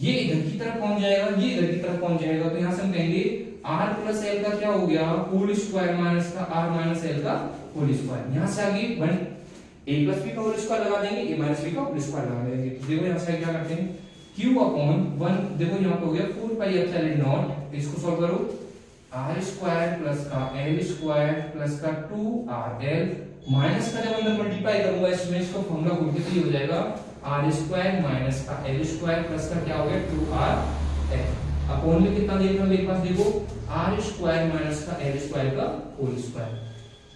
ये इधर की तरफ पहुंच जाएगा, ये इधर की तरफ पहुंच जाएगा, तो यहाँ से हम कहेंगे r प्लस l का क्या हो गया होल स्क्वायर माइनस का r माइनस l का होल स्क्वायर। यहाँ से आगे वन a प्लस b का होल स्क्वायर लगा देंगे, a माइनस b का होल स्क्वायर लगा देंगे। तो देखो यहाँ से क्या करते हैं Q अपॉन 1, देखो यहाँ पे हो गया 4 पाई एप्सिलॉन नॉट, इसको सॉल्व करो r स्क्वायर प्लस का l स्क्वायर प्लस का 2rl माइनस का जब अंदर मल्टीप्लाई करूंगा इसमें इसको फॉर्मूला बोल के, तो ये हो जाएगा r स्क्वायर माइनस का l स्क्वायर प्लस का क्या हो गया 2rl अपॉन में कितना देख रहा मेरे पास, देखो r स्क्वायर माइनस का l स्क्वायर का होल स्क्वायर।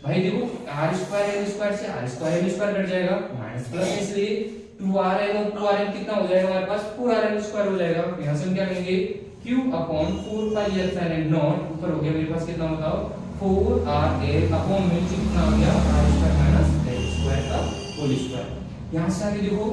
भाई देखो r स्क्वायर l स्क्वायर से r square l square cut जाएगा, माइनस प्लस इसलिए 2rl और 2rl कितना हो जाएगा हमारे पास 4rl स्क्वायर हो जाएगा। यहाँ से हम क्या करेंगे Q upon 4 pi epsilon not, ऊपर हो गया मेरे पास कितना बताओ 4rl अपॉन में नीचे कितना हो गया r square minus l square का होल स्क्वायर। यहाँ से आगे देखो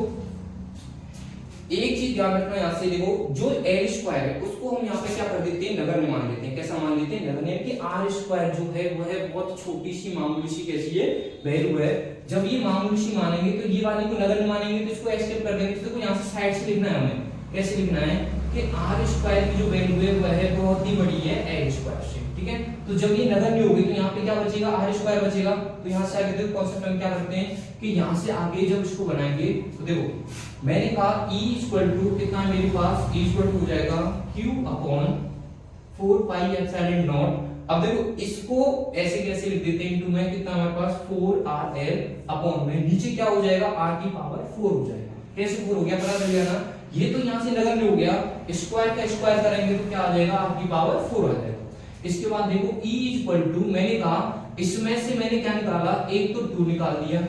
एक चीज ध्यान रखना, यहाँ से देखो जो l स्क्वायर है उसको हम यहाँ पे क्या कर देते हैं नगण्य मान लेते हैं, कैसा मान लेते हैं नगण्य, कि r स्क्वायर जो है वो है बहुत छोटी सी मामूली सी कैसी है वैल्यू है, जब ये मामूली सी मानेंगे तो ये वाले को नगण्य मानेंगे तो इसको एस्केप कर देंगे। तो देखो यहाँ से साइड से लिखना है हमें, कैसे लिखना है कि r स्क्वायर की जो वैल्यू है वो है बहुत ही बड़ी है l स्क्वायर से, ठीक है। तो जब ये नगण्य होगी तो यहाँ पे क्या बचेगा r स्क्वायर बचेगा। तो यहाँ से आगे देखो कॉन्सेप्ट हम क्या करते हैं कि यहाँ से आगे जब इसको बनाएंगे तो देखो मैंने कहा E इक्वल टू कितना है मेरे पास, E इक्वल टू हो जाएगा Q upon 4 pi epsilon not. अब देखो इसको ऐसे कैसे लिख देते हैं, इनटू में कितना हमारे पास 4rl अपॉन में नीचे क्या हो जाएगा r की पावर 4 हो जाएगा, कैसे 4 हो गया पता चल गया ना, ये तो यहाँ से नगण्य हो गया, स्क्वायर का स्क्वायर करेंगे तो क्या आ जाएगा r की पावर 4 आ जाएगा। इसके बाद देखो E इक्वल टू मैंने कहा इसमें से मैंने क्या निकाला, एक तो 2 निकाल दिया,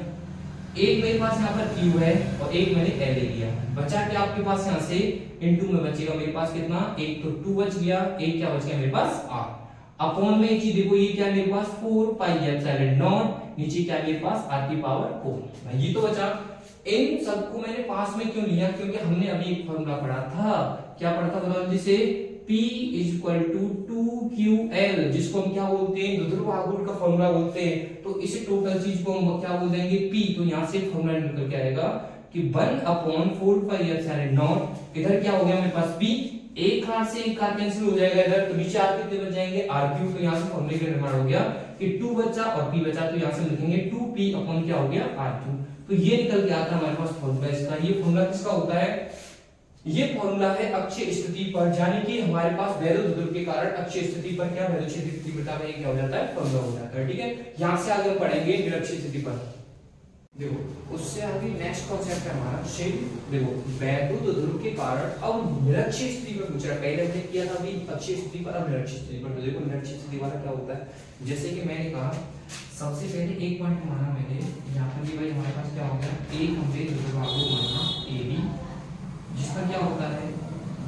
एक मेरे पास यहाँ पर Q है और एक मैंने L ले लिया, बचा क्या आपके पास यहाँ से इनटू में बचेगा मेरे पास कितना, एक तो 2 बच गया, एक क्या बच गया मेरे पास r अपॉन में एक चीज देखो ये क्या मेरे पास 4 पाई एप्सिलॉन नॉट, नीचे क्या मेरे पास r की पावर 4, भाई ये तो बचा। इन सबको मैंने पास में क्यों लिया, क्योंकि हमने अभी एक फॉर्मूला पढ़ा था, क्या पढ़ा था बताओ जल्दी से, P इक्वल टू 2QL, जिसको हम क्या बोलते हैं द्विध्रुव का फॉर्मूला बोलते हैं। तो इस टोटल चीज को हम क्या बोल देंगे P, तो यहाँ से फॉर्मूला निकल के आएगा कि 1/4 पाई एप्सिलॉन नॉट, इधर क्या हो गया मेरे पास P, एक हाथ से एक कार कैंसिल हो जाएगा इधर, तो नीचे r कितने बच जाएंगे r3, तो यहाँ से फॉर्मूले का निर्माण हो गया कि 2 बचा और p बचा, तो यहाँ से लिखेंगे 2p अपॉन क्या हो गया r2। तो ये निकल के आता है हमारे पास फॉर्मूला इसका। ये फॉर्मूला किसका होता है, ये फॉर्मूला है अक्षीय स्थिति पर, यानी कि हमारे पास वैद्युत द्रव्य के कारण अक्षीय स्थिति पर क्या वैद्युत क्षेत्र की तीव्रता का क्या हो जाता है फॉर्मूला हो जाता है, ठीक है। यहाँ से आगे पढ़ेंगे निरक्षीय स्थिति पर। देखो उससे आगे नेक्स्ट कॉन्सेप्ट है हमारा क्षेत्र। देखो वैद्युत ध्रुव के कारण अब निरक्षीय स्थिति पर पूछ रहा है, पहले हमने किया था अभी अक्षीय स्थिति पर, अब निरक्षीय स्थिति पर। तो देखो निरक्षीय स्थिति वाला क्या होता है, जैसे कि मैंने कहा सबसे पहले एक पॉइंट माना मैंने यहाँ पर कि भाई हमारे पास क्या हो गया, एक हमने ध्रुवांक माना AB, जिसका क्या होता है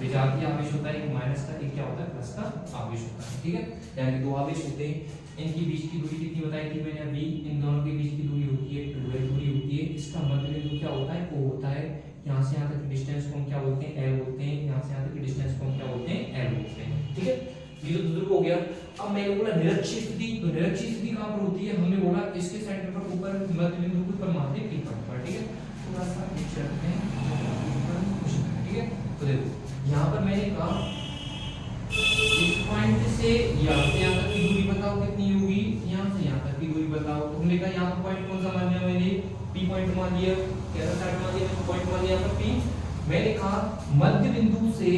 विजातीय आवेश होता है, एक माइनस का एक क्या होता है प्लस का आवेश होता है, ठीक है। यानी दो आवेश होते हैं, इनकी बीच की दूरी कितनी बताई थी मैंने अभी, इन दोनों के बीच की दूरी होती है 2l दूरी होती है। इसका मध्य बिंदु क्या होता है O होता है, यहाँ से यहाँ तक की डिस्टेंस को हम क्या बोलते हैं L बोलते हैं, यहाँ से यहाँ तक की डिस्टेंस को हम क्या बोलते हैं L बोलते हैं, ठीक है। ये तो दूसरे को हो गया। अब मैंने बोला निरक्षीय स्थिति, तो निरक्षीय स्थिति कहां पर होती है, हमने बोला इसके सेंटर पर ऊपर मध्य बिंदु के ऊपर मान लें P पर, ठीक है। थोड़ा सा नीचे रखते हैं, ठीक है। तो देखो यहां पर मैंने कहा इस पॉइंट से यहां तक की दूरी बताओ कितनी होगी, यहां से यहां तक की दूरी बताओ। तो हमने कहा यहां पर पॉइंट कौन सा मान लिया मैंने, P पॉइंट मान लिया, कैसा साइड मान लिया, पॉइंट मान लिया यहां पर P। मैंने कहा मध्य बिंदु से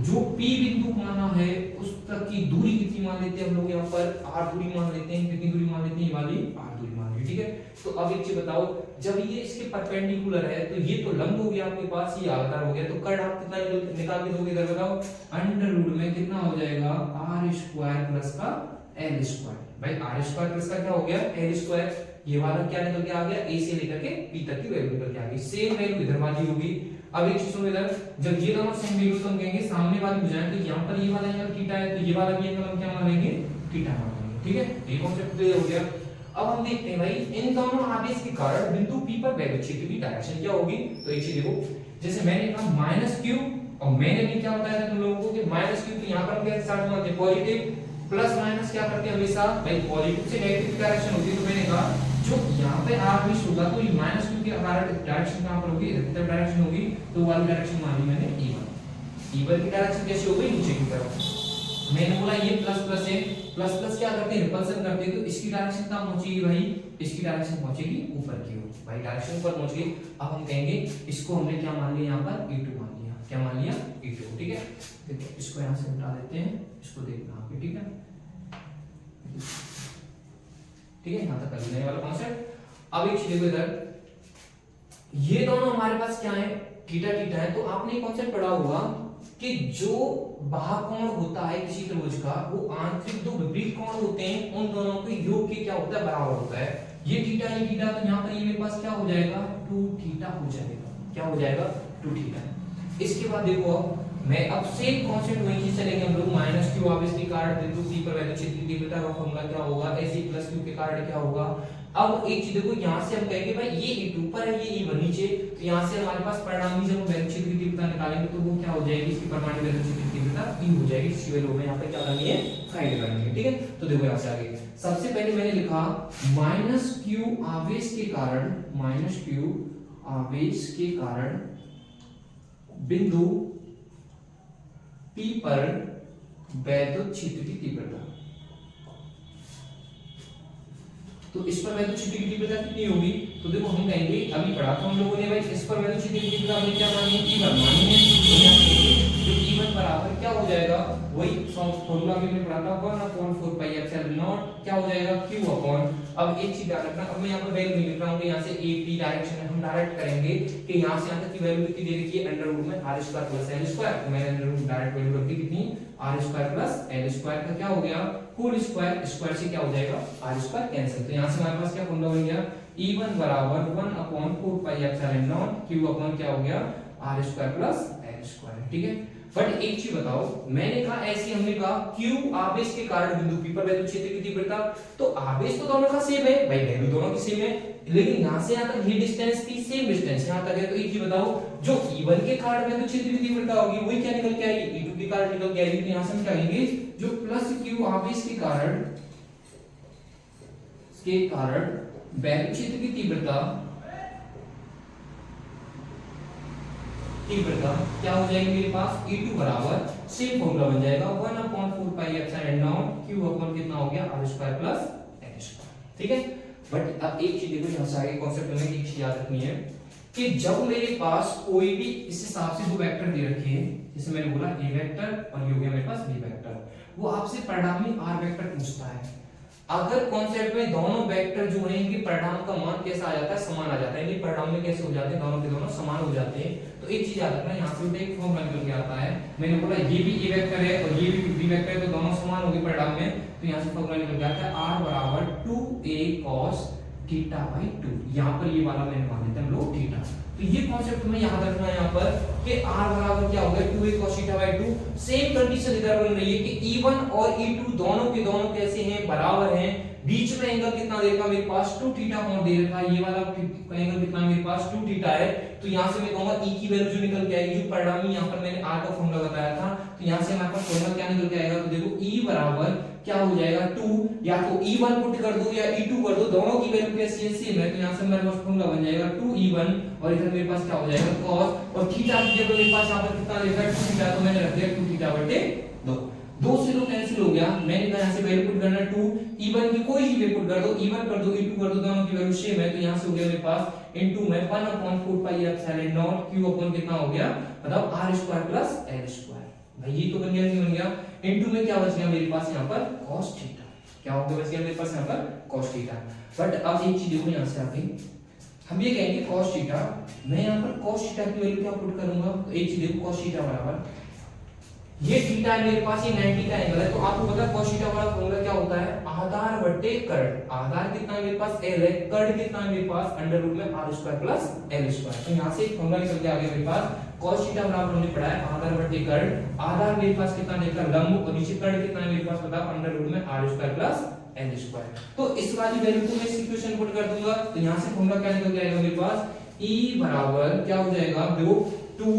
जो P बिंदु माना है उस तक की दूरी कितनी मान लेते हैं हम लोग, यहाँ पर r दूरी मान लेते हैं। कितनी दूरी मान लेते हैं, ये वाली r दूरी मान ली, ठीक है। तो अब एक चीज बताओ, जब ये इसके परपेंडिकुलर है तो ये तो लंब हो गया आपके पास, ये आधार हो गया, तो कर्ण आप कितना निकाल के दोगे इधर बताओ, अंडर रूट में कितना हो जाएगा r स्क्वायर प्लस का l स्क्वायर। भाई r स्क्वायर प्लस का क्या हो गया l स्क्वायर, ये वाला क्या निकल के आ गया, a से लेकर के p तक की वैल्यू निकल के आ गई। सेम वैल्यू इधर वाली होगी। अब एक चीज सुनो इधर, जब ये दोनों सेम वैल्यू तो हम कहेंगे सामने वाली भुजाएं, तो यहाँ पर ये वाला एंगल थीटा है, तो ये वाला भी एंगल हम क्या मानेंगे, थीटा मानेंगे, ठीक है। ये कॉन्सेप्ट क्लियर हो गया। अब हम देखते हैं भाई इन दोनों आवेश के कारण बिंदु P पर वैद्युत क्षेत्र की डायरेक्शन क्या होगी। तो एक चीज देखो, जैसे मैंने कहा -q, और मैंने भी क्या बताया था तुम लोगों को कि -q, तो यहाँ पर हम कैसे स्टार्ट मानते हैं, पॉजिटिव, प्लस माइनस क्या करते हैं हमेशा भाई पॉजिटिव से नेगेटिव की डायरेक्शन होती है। तो मैंने कहा जो यहाँ पे r भी होगा तो ये -q के डायरेक्शन कहां पर होगी, इधर की डायरेक्शन होगी, तो वाली डायरेक्शन मान ली मैंने e1 की डायरेक्शन कैसे हो गई, नीचे की तरफ। मैंने बोला ये प्लस प्लस है, प्लस प्लस क्या करते हैं, रिपल्सन करते हैं, तो इसकी डायरेक्शन कहां पहुंचेगी भाई, इसकी डायरेक्शन पहुंचेगी ऊपर की ओर, भाई डायरेक्शन ऊपर पहुंच गई। अब हम कहेंगे इसको हमने क्या मान लिया, यहाँ पर e2 मान लिया, क्या मान लिया e2, ठीक है। देखो इसको यहाँ से हटा देते हैं, इसको देखना आप, ठीक है, ठीक है, यहां तक कर लेने वाला कॉन्सेप्ट। अब एक चीज देखो इधर, ये दोनों हमारे पास क्या है, थीटा थीटा है। तो आपने कॉन्सेप्ट पढ़ा होगा कि जो बाह्यकोण होता है किसी त्रिभुज का, वो आंतरिक दो विपरीत कोण होते हैं, उन दोनों के योग के क्या होता है, बराबर होता है। ये थीटा, तो यहाँ पर ये मेरे पास क्या हो जाएगा, 2 थीटा हो जाएगा, क्या हो जाएगा, 2 थीटा। इसके बाद देखो मैं अब सेम कॉन्सेप्ट वहीं से चलेंगे हम लोग, -q आवेश के कारण बिंदु P पर वैद्युत क्षेत्र की तीव्रता का फॉर्मूला क्या होगा, ऐसे q के कारण क्या होगा। अब एक चीज देखो, यहाँ से हम कहेंगे भाई ये e2 पर है, ये e1 नीचे, तो यहाँ से हमारे पास परिणामी जब वैद्युत क्षेत्र की तीव्रता निकालेंगे तो वो क्या हो जाएगी, इसकी परमाणु वैद्युत क्षेत्र की तीव्रता e हो जाएगी। इसकी वैल्यू में यहाँ पे क्या करनी है, फाइंड करनी है, ठीक है। तो देखो यहाँ से आगे सबसे पहले मैंने लिखा -q आवेश के कारण, -q आवेश के कारण बिंदु P पर वैद्युत क्षेत्र की तीव्रता, तो इस पर वैद्युत क्षेत्र की तीव्रता कितनी होगी। तो देखो हम कहेंगे, अभी पढ़ा था हम लोगों ने भाई, इस पर वैद्युत क्षेत्र की तीव्रता हमने क्या मानी है, E1 मानी है। तो E1 बराबर क्या हो जाएगा, वही फॉर्मूला भी हमने पढ़ा था, 1/4 पाई एप्सिलॉन नॉट क्या हो जाएगा, Q अपॉन। अब एक चीज याद रखना, अब मैं यहाँ पर वैल्यू नहीं लिख रहा हूँ कि यहाँ से AP डायरेक्शन है, हम डायरेक्ट करेंगे कि यहाँ से यहाँ तक की वैल्यू कितनी दे रखी है, अंडर रूट में r square plus l square. तो मैंने अंडर रूट डायरेक्ट वैल्यू रख दी कितनी, r square plus l square का क्या हो गया, होल स्क्वायर, स्क्वायर से क्या हो जाएगा, r स्क्वायर कैंसिल। तो यहाँ से हमारे पास क्या फॉर्मूला बन गया, E1 बराबर 1/4 pi epsilon not Q upon क्या हो गया, r square plus l square, ठीक है। बट एक चीज बताओ, मैंने कहा ऐसे हमने कहा Q आवेश के कारण बिंदु P पर वैद्युत क्षेत्र की तीव्रता, तो आवेश तो दोनों का सेम है भाई, वैल्यू दोनों की सेम है, लेकिन यहाँ से यहाँ तक ये डिस्टेंस थी, सेम डिस्टेंस यहाँ तक है। तो एक चीज बताओ, जो E1 के कारण वैद्युत क्षेत्र की तीव्रता होगी वही क्या निकल के आएगी, E2 के कारण निकल के आएगी। तो यहाँ से हम क्या कहेंगे, जो प्लस Q आवेश के कारण वैद्युत क्षेत्र की तीव्रता क्या हो जाएगी मेरे पास, E2 बराबर सेम फॉर्मूला बन जाएगा 1/4 pi epsilon not Q upon कितना हो गया, r square plus l square, ठीक है। बट अब एक चीज देखो, यहाँ से आगे कॉन्सेप्ट में एक चीज याद रखनी है कि जब मेरे पास कोई भी इस हिसाब से दो वेक्टर दे रखे हैं, जैसे मैंने बोला a वेक्टर और ये हो गया मेरे पास b वेक्टर, वो आपसे परिणामी r वेक्टर पूछता है। अगर कॉन्सेप्ट में दोनों वेक्टर जो हैं इनके परिणाम का मान कैसा आ जाता है, समान आ जाता है, इनके परिणाम में कैसे हो जाते हैं, दोनों के दोनों समान हो जाते हैं। तो एक चीज याद रखना, यहाँ से एक फॉर्मूला निकल के आता है, मैंने बोला ये भी a वेक्टर है और ये भी b वेक्टर है, तो दोनों समान होंगे परिणाम में। तो यहाँ से फॉर्मूला निकल के आता है r बराबर 2a cos थीटा बाई 2। यहाँ पर ये वाला मैंने मान लेते हैं हम लोग थीटा। तो ये कॉन्सेप्ट में याद रखना है यहाँ पर कि r बराबर क्या होगा 2a cos theta by 2। Same condition इधर बन रही है कि E1 और E2 दोनों के दोनों कैसे हैं, बराबर हैं। बीच में एंगल कितना दे रखा मेरे पास 2 थीटा कोण दे रखा है, ये वाला एंगल कितना मेरे पास 2 थीटा है। तो यहाँ से मैं कहूंगा E की वैल्यू जो निकल के आएगी, जो परिणामी यहाँ पर मैंने R का फॉर्मूला बताया था, तो यहाँ से हमारे पास फॉर्मूला क्या निकल के आएगा, तो देखो E बराबर क्या हो जाएगा 2, या तो E1 पुट कर दो या E2 कर दो, दोनों की वैल्यू कैसी है सेम है। तो यहाँ से मेरे पास फॉर्मूला बन जाएगा 2E1 और इधर मेरे पास क्या हो जाएगा cos, और थीटा की जगह मेरे पास यहाँ पर कितना लिखा है 2 थीटा, तो मैंने रख दिया 2 थीटा बटे 2। 2 से 2 कैंसिल हो गया, मैंने कहा यहाँ से वैल्यू पुट करना 2, E1 की कोई भी पुट कर दो, E1 कर दो E2 कर दो, दोनों की वैल्यू सेम है। तो यहाँ से हो गया मेरे पास इनटू में 1/4 pi epsilon not q upon कितना हो गया, मतलब r square plus l square. भाई ये तो बन गया, नहीं बन गया। इनटू में क्या बच गया मेरे पास यहाँ पर cos थीटा, क्या हो गया बच गया मेरे पास यहाँ पर cos थीटा। बट अब एक चीज देखो यहाँ से आगे हम ये कहेंगे cos थीटा, मैं यहाँ पर cos थीटा की वैल्यू क्या पुट करूंगा, तो एक चीज देखो cos थीटा बराबर ये थीटा है मेरे पास, ये 90 का एंगल है। तो आपको पता है cos थीटा वाला फॉर्मूला क्या होता है, आधार बटे कर्ड। आधार कितना है मेरे पास l है, कर्ड कितना है मेरे पास अंडर रूट में r square plus l square. तो यहाँ से एक फॉर्मूला निकल के आ गया मेरे पास cos थीटा बराबर हमने पढ़ा है आधार बटे कर्ड। आधार मेरे पास कितना निकला लंब, और नीचे कर्ड कितना है मेरे पास पता अंडर रूट में r square plus l square. तो इस वाली वैल्यू को मैं इस इक्वेशन पुट कर दूंगा, तो यहाँ से फॉर्मूला क्या निकल के आएगा मेरे पास, E बराबर क्या हो जाएगा, देखो 2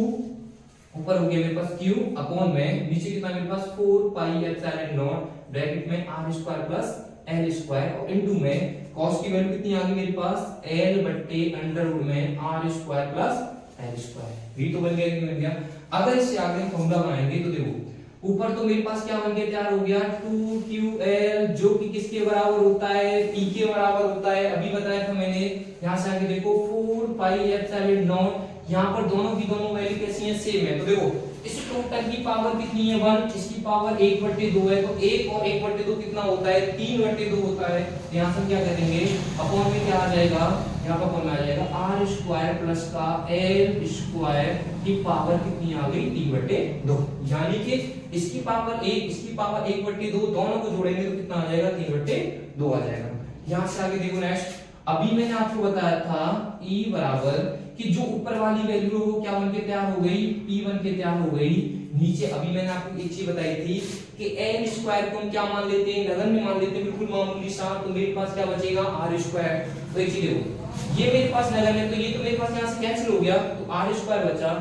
ऊपर हो गया मेरे पास q अपॉन में नीचे कितना मेरे पास 4 पाई एप्सिलॉन नॉट ब्रैकेट में r square plus l square, और इनटू में cos की वैल्यू कितनी आ गई मेरे पास l बटे अंडर रूट में r square plus l square. ये तो बन गया, नहीं बन गया। अगर इससे आगे फॉर्मूला बनाएंगे तो देखो ऊपर तो मेरे पास क्या बन गया, तैयार हो गया 2ql जो कि किसके बराबर होता है, p के बराबर होता है। अभी बताया था मैंने, यहाँ से आगे देखो 4 पाई एप्सिलॉन नॉट, यहाँ पर दोनों की दोनों वैल्यू कैसी हैं सेम है। तो देखो इस टोटल की पावर कितनी है 1, इसकी पावर 1/2 है, तो 1 और 1/2 कितना होता है 3/2 होता है। यहाँ से हम क्या करेंगे अपॉन में क्या आ जाएगा, यहाँ पर अपॉन में आ जाएगा r स्क्वायर प्लस का l स्क्वायर की पावर कितनी आ गई 3/2, यानी कि इसकी पावर 1 इसकी पावर 1/2, दोनों को जोड़ेंगे तो कितना आ जाएगा 3/2 आ जाएगा। यहाँ से आगे देखो नेक्स्ट, अभी मैंने आपको बताया था E बराबर कि जो ऊपर वाली वैल्यू है वो क्या बन के तैयार हो गई, P बन के तैयार हो गई। नीचे अभी मैंने आपको एक चीज बताई थी कि l स्क्वायर को हम क्या मान लेते हैं, नगण्य मान लेते हैं, बिल्कुल मामूली सा। तो मेरे पास क्या बचेगा r स्क्वायर। तो एक चीज देखो ये मेरे पास नगण्य है, तो ये तो मेरे पास यहाँ से कैंसिल हो गया, तो r स्क्वायर बचा।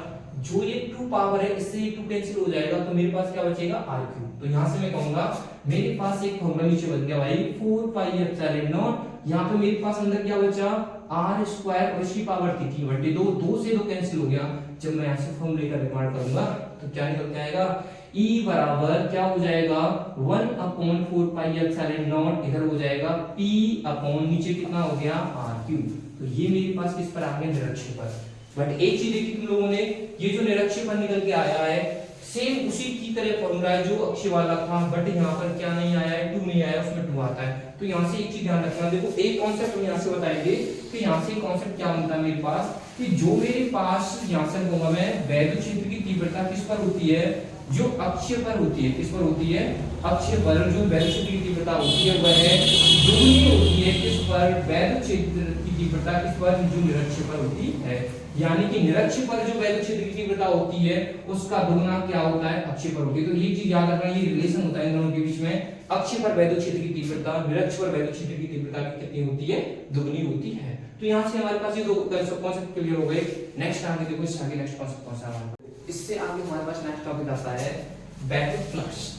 जो ये 2 पावर है इससे ये 2 कैंसिल हो जाएगा, तो मेरे पास क्या बचेगा r क्यूब। तो यहाँ से मैं कहूंगा मेरे पास एक फॉर्मूला नीचे बन गया भाई 4 पाई एप्सिलॉन नॉट, यहाँ पे मेरे पास अंदर क्या बचा r स्क्वायर और इसकी पावर थी 3/2, 2 से 2 कैंसिल हो गया। जब मैं यहाँ से फॉर्मूले का निर्माण करूंगा तो क्या निकल के आएगा, E बराबर क्या हो जाएगा 1/4 पाई एप्सिलॉन नॉट, इधर हो जाएगा P अपॉन नीचे कितना हो गया r क्यूब। तो ये मेरे पास किस पर आ गया निरक्षेपण। बट एक चीज देखी तुम लोगों ने, ये जो निरक्षेपण निकल के आया है सेम उसी की तरह फॉर्मूला है जो अक्षय वाला था, बट यहाँ पर क्या नहीं आया है 2 नहीं आया, उसमें 2 आता है। तो यहाँ से एक चीज ध्यान रखना, देखो एक कॉन्सेप्ट हम यहाँ से बताएंगे कि यहाँ से कॉन्सेप्ट क्या बनता है मेरे पास कि जो मेरे पास यहाँ से कहूंगा मैं वैद्युत क्षेत्र की तीव्रता किस पर होती है, जो अक्षय पर होती है, किस पर होती है अक्षय पर जो वैद्युत क्षेत्र की तीव्रता होती है वह दुगनी होती है किस पर, वैद्युत क्षेत्र की तीव्रता किस पर, जो निरक्षीय पर होती है। यानी कि निरक्षीय पर जो वैद्युत क्षेत्र की तीव्रता होती है उसका दुगना क्या होता है अक्षय पर होती है। तो ये चीज याद रखना, ये रिलेशन होता है इन दोनों के बीच में, अक्षय पर वैद्युत क्षेत्र की तीव्रता निरक्षीय पर वैद्युत क्षेत्र की तीव्रता कितनी होती है, दुगनी होती है। तो यहाँ से हमारे पास ये दो कॉन्सेप्ट क्लियर हो गए। नेक्स्ट आगे देखो, इससे आगे नेक्स्ट कॉन्सेप्ट कौन सा हमारे, इससे आगे हमारे पास नेक्स्ट टॉपिक आता है बैटरी फ्लक्स।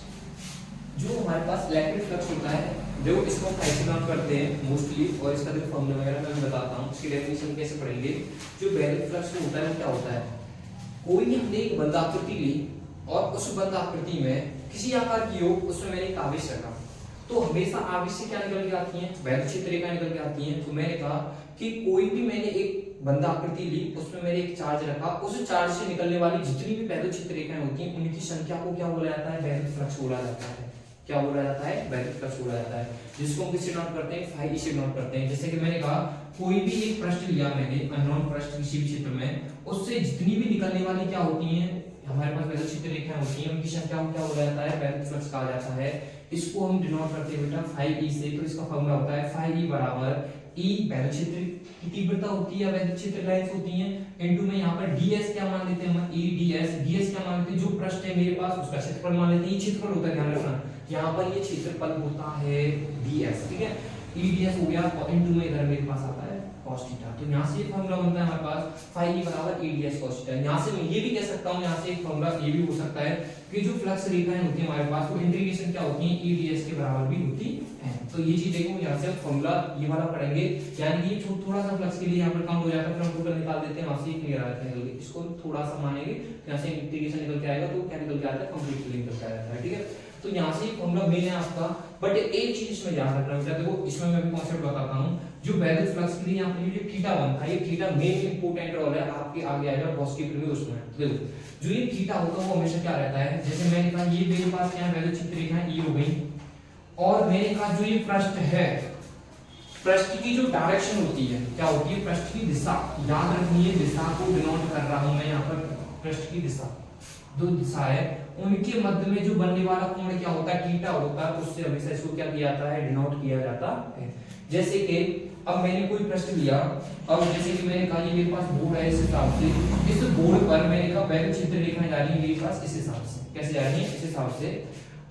जो हमारे पास इलेक्ट्रिक फ्लक्स होता है जो इसको कैसे काम करते हैं मोस्टली, और इसका जो फॉर्मूला वगैरह मैं बताता हूँ, उसकी डेफिनेशन कैसे पढ़ेंगे। जो बैटरी फ्लक्स होता है वो क्या होता है, कोई हमने एक बंद आकृति ली और उस बंद आकृति में किसी आकार की हो, उसमें मैंने एक आवेश रखा, तो हमेशा आवेश से क्या निकल के आती है, वैद्युत क्षेत्र रेखा निकल के आती है। तो मैंने कहा कि कोई भी मैंने एक बंद आकृति ली, उसमें मैंने एक चार्ज रखा, उस चार्ज से निकलने वाली जितनी भी वैद्युत क्षेत्र रेखाएं होती हैं उनकी संख्या को क्या बोला जाता है, वैद्युत फ्लक्स बोला जाता है। क्या बोला जाता है, वैद्युत फ्लक्स बोला जाता है, जिसको हम किससे नोट करते हैं, फाई से नोट करते हैं। जैसे कि मैंने कहा कोई भी एक पृष्ठ लिया मैंने, अननोन पृष्ठ किसी भी क्षेत्र में, उससे जितनी भी निकलने वाली क्या होती हैं हमारे पास वैद्युत क्षेत्र रेखाएं होती हैं, उनकी संख्या को क्या बोला जाता है, वैद्युत फ्लक्स कहा जाता है। इसको हम डिनोट करते हैं बेटा फाई ई से। तो इसका फॉर्मूला होता है फाई ई बराबर ई वैद्युत क्षेत्र की तीव्रता होती है या वैद्युत क्षेत्र लाइंस होती हैं, इनटू में यहाँ पर ds क्या मान लेते हैं हम, ई ds क्या मान लेते हैं, जो पृष्ठ है मेरे पास उसका क्षेत्रफल मान लेते हैं, ये क्षेत्रफल होता है, ध्यान रखना यहाँ पर ये क्षेत्रफल होता है ds, ठीक है, ई ds हो गया और इनटू में इधर मेरे पास आता है cos थीटा। तो यहाँ से ये फॉर्मूला बनता है हमारे पास phi e बराबर e ds cos थीटा। यहाँ से मैं ये भी कह सकता हूँ, यहाँ से एक फॉर्मूला ये भी हो सकता है कि जो फ्लक्स रेखाएं होती है हमारे पास वो इंटीग्रेशन क्या होती है, e ds के बराबर भी होती है। तो ये चीज देखो, यहाँ से हम फॉर्मूला ये वाला पढ़ेंगे, यानी कि ये थोड़ा सा फ्लक्स के लिए यहाँ पर काउंट हो जाता है, फिर हम टोटल निकाल देते हैं, वहां से ये क्लियर आ जाता है, इसको थोड़ा सा मानेंगे, यहाँ से इंटीग्रेशन निकल के आएगा तो क्या निकल के आता है, कंप्लीट निकल के आता है, ठीक है। तो यहाँ से फॉर्मूला मेन है आपका, बट एक चीज इसमें याद रखना बेटा, देखो इसमें मैं भी कॉन्सेप्ट बताता हूँ, जो वैद्युत फ्लक्स के लिए यहाँ पर ये थीटा बनता है, ये थीटा मेन इंपोर्टेंट रोल है, आपके आगे आएगा गॉस की प्रमेय उसमें। देखो जो ये थीटा होता है वो हमेशा क्या रहता है, जैसे मैंने कहा ये मेरे पास क्या है, वैद्युत क्षेत्र रेखा ई हो गई, और मैंने कहा जो ये पृष्ठ है, पृष्ठ की जो डायरेक्शन होती है क्या होती है, पृष्ठ की दिशा, याद रखनी है, दिशा को डिनोट कर रहा हूं मैं यहाँ पर, पृष्ठ की दिशा, दो दिशा है उनके मध्य में जो बनने वाला कोण क्या होता है, थीटा होता है, उससे हमेशा इसको क्या किया जाता है, डिनोट किया जाता है। जैसे कि अब मैंने कोई पृष्ठ लिया, अब जैसे कि मैंने कहा ये मेरे पास बोर्ड है, इस हिसाब से इस बोर्ड पर मैंने कहा वैद्युत क्षेत्र रेखाएं जा रही है मेरे पास इस हिसाब से, कैसे जा रही है, इस हिसाब से।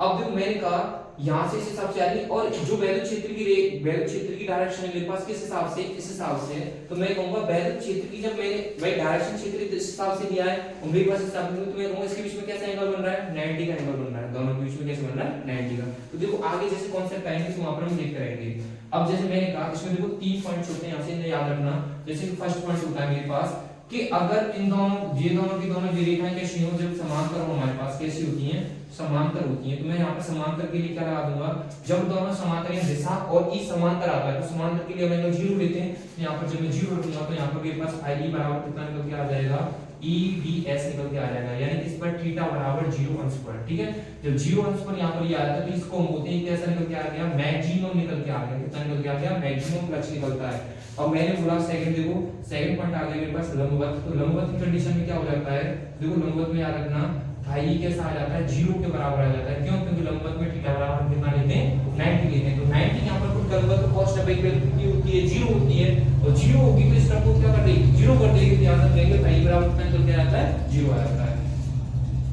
अब देखो मैंने कहा यहाँ से इस हिसाब से आ रही है, और जो वैद्युत क्षेत्र की डायरेक्शन है मेरे पास किस हिसाब से, इस हिसाब से, तो मैं कहूंगा वैद्युत क्षेत्र की जब मैंने भाई डायरेक्शन क्षेत्र इस हिसाब से दिया है और मेरे पास इस हिसाब से, तो मैं कहूंगा इसके बीच में कैसा एंगल बन रहा है, 90 का एंगल बन रहा है, दोनों के बीच में कैसे बन रहा है, 90 का। तो देखो आगे जैसे कॉन्सेप्ट आएंगे तो वहां पर हम देखते रहेंगे। अब जैसे मैंने कहा इसमें देखो 3 पॉइंट्स होते हैं, यहाँ से याद रखना, जैसे कि फर्स्ट पॉइंट होता है मेरे पास कि अगर इन दोनों ये दोनों की दोनों ये रेखाएं कैसी हो, जब समांतर हो हमारे पास कैसी होती हैं, समांतर होती हैं, तो मैं यहाँ पे समांतर के लिए क्या लगा दूंगा, जब दोनों समांतर या दिशा और ई समांतर आता है तो समांतर के लिए हम एंगल 0 लेते हैं, तो यहाँ पर जब मैं 0 रखूंगा तो यहाँ पर मेरे पास i e बराबर कितना निकल के आ जाएगा, e ds निकल के आ जाएगा, यानी कि इस पर थीटा बराबर 0 अंश पर, ठीक है। जब 0 अंश पर यहाँ पर ये आया था तो इसको हम बोलते हैं कैसा निकल के आ गया, मैक्सिमम निकल के आ गया, कितना निकल के आ गया, मैक्सिमम फ्लक्स निकलता है। और मैंने बोला सेकंड, देखो सेकंड पॉइंट आ गया मेरे पास लंबवत, तो लंबवत की कंडीशन में क्या हो जाता है, देखो लंबवत में याद रखना भाई कैसा आ जाता है, 0 के बराबर आ जाता है, क्यों, क्योंकि लंबवत में थीटा बराबर कितना लेते हैं, 90 लेते हैं, तो 90 यहाँ पर कुछ लंबवत कॉस्ट ऑफ एंगल कितनी होती है, 0 होती है, और 0 होगी तो इसका को क्या कर देगी, 0 कर देगी, तो याद रखेंगे भाई बराबर कितना निकल के आता है, 0 आ जाता है।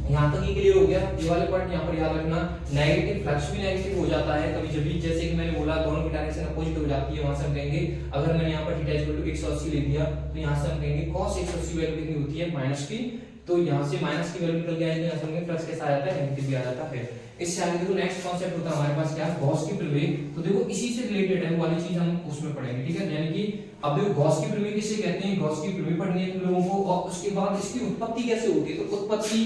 यहाँ तक ये क्लियर हो गया, ये वाले पॉइंट यहाँ पर याद रखना, नेगेटिव फ्लक्स भी नेगेटिव हो जाता है कभी जब, जैसे कि मैंने बोला दोनों की डायरेक्शन अपोजिट हो जाती है, वहां से हम कहेंगे अगर मैंने यहाँ पर थीटा इक्वल टू 180 ले दिया तो यहाँ से हम कहेंगे cos 180 वैल्यू कितनी होती है, माइनस की, तो यहाँ से माइनस की वैल्यू निकल के आएगी, यहाँ से हमें फ्लक्स कैसा आ जाता है, नेगेटिव भी आ जाता है। इससे आगे देखो नेक्स्ट कांसेप्ट होता है हमारे पास क्या, गॉस की प्रमेय, तो देखो इसी से रिलेटेड है वो वाली चीज हम उसमें पढ़ेंगे, ठीक है। यानी कि अब देखो गॉस की प्रमेय किसे कहते हैं, गॉस की प्रमेय पढ़नी है तुम लोगों को, और उसके बाद इसकी उत्पत्ति कैसे होती है, तो उत्पत्ति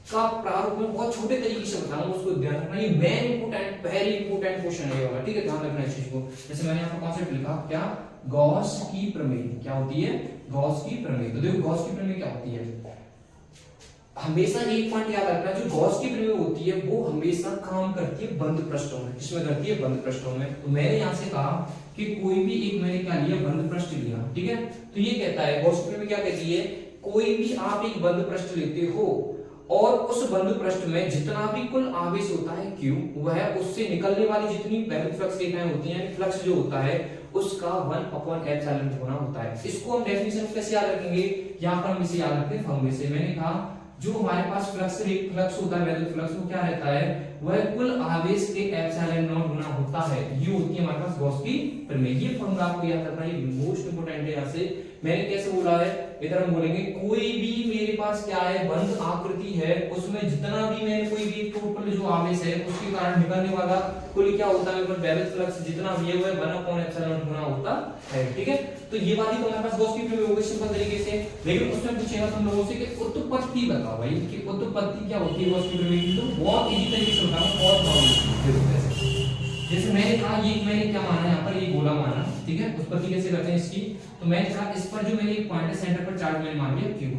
का प्रारूप में बहुत छोटे तरीके से बताऊंगा, उसको ध्यान रखना, ये मेन इंपोर्टेंट पहली इंपोर्टेंट क्वेश्चन है ये वाला, ठीक है, ध्यान रखना इस चीज को। जैसे मैंने यहाँ पर कॉन्सेप्ट लिखा क्या, गॉस की प्रमेय क्या होती है, गॉस की प्रमेय, तो देखो गॉस की प्रमेय क्या होती है, हमेशा एक पॉइंट याद रखना, जो गॉस की प्रमेय होती है वो हमेशा काम करती है बंद पृष्ठों में, इसमें करती है बंद पृष्ठों में। तो मैंने यहाँ से कहा कि कोई भी एक मैंने क्या लिया, बंद पृष्ठ लिया, ठीक है, तो ये कहता है गॉस की प्रमेय क्या कहती है, कोई भी आप एक बंद पृष्ठ लेते हो और उस बंद पृष्ठ में जितना भी कुल आवेश होता है Q, वह उससे निकलने वाली जितनी वैद्युत फ्लक्स रेखाएं होती हैं, फ्लक्स जो होता है उसका 1/एप्सिलॉन होना होता है। इसको हम डेफिनेशन कैसे याद रखेंगे, यहाँ पर हम इसे याद रखते हैं फॉर्मूले से। मैंने कहा जो हमारे पास फ्लक्स होता है वैद्युत फ्लक्स, वो क्या रहता है, वह कुल आवेश के एप्सिलॉन नॉट गुना होता है, ये होती है हमारे पास गॉस की प्रमेय। ये फॉर्मूला आपको याद रखना, ये मोस्ट इंपोर्टेंट है। यहाँ से मैंने कैसे बोला है, इधर हम बोलेंगे कोई भी मेरे पास क्या है, बंद आकृति है, उसमें जितना भी मैंने कोई भी टोटल जो आवेश है उसके कारण निकलने वाला कुल क्या होता है, वैद्युत फ्लक्स जितना भी है वह 1/एप्सिलॉन गुना होता है, ठीक है। तो ये वाली तो हमारे पास गॉस की प्रमेय हो गई सिंपल तरीके से, लेकिन उसमें पूछेगा तुम लोगों से कि उत्पत्ति बताओ भाई, कि उत्पत्ति क्या होती है गॉस की प्रमेय की, तो बहुत इजी तरीके से बताऊं, बहुत नॉर्मल। जैसे मैंने कहा ये मैंने क्या माना यहाँ पर, ये गोला माना, ठीक है, उत्पत्ति कैसे करते हैं इसकी, तो मैंने कहा इस पर जो मैंने एक पॉइंट है सेंटर पर चार्ज मैंने मान लिया Q,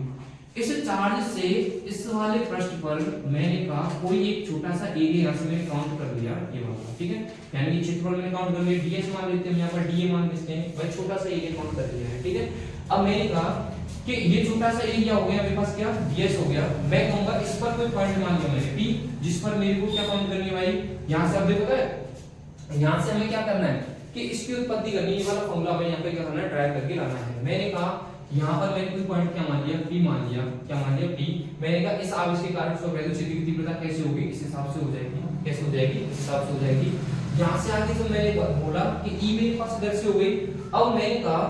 इस चार्ज से इस वाले पृष्ठ पर मैंने कहा कोई एक छोटा सा एरिया यहाँ से मैंने काउंट कर लिया, ये वाला, ठीक है, यानी कि क्षेत्रफल मैंने काउंट कर लिया, ds मान लेते हैं, यहाँ पर dA मान लेते हैं, वह छोटा सा एरिया काउंट कर लिया है, ठीक है। अब मैंने कहा कि ये छोटा सा एरिया हो गया मेरे पास क्या, ds हो गया, मैं कहूंगा इस पर कोई पॉइंट मान लिया मैंने P, जिस पर मेरे को क्या काउंट करनी है भाई, यहाँ से अब देखो यहाँ से हमें क्या करना है, कि इसकी उत्पत्ति करनी, ये वाला फॉर्मूला हमें यहाँ पे क्या करना है, ड्राइव करके लाना है। मैंने कहा यहाँ पर मैंने कोई पॉइंट क्या मान लिया, P मान लिया, क्या मान लिया, P। मैंने कहा इस आवेश के कारण वैद्युत क्षेत्र की तीव्रता कैसे होगी, इस हिसाब से हो जाएगी, कैसे हो जाएगी, इस हिसाब से हो जाएगी। यहाँ से आगे तो मैंने बोला कि E मेरे पास इधर से हो गई। अब मैंने कहा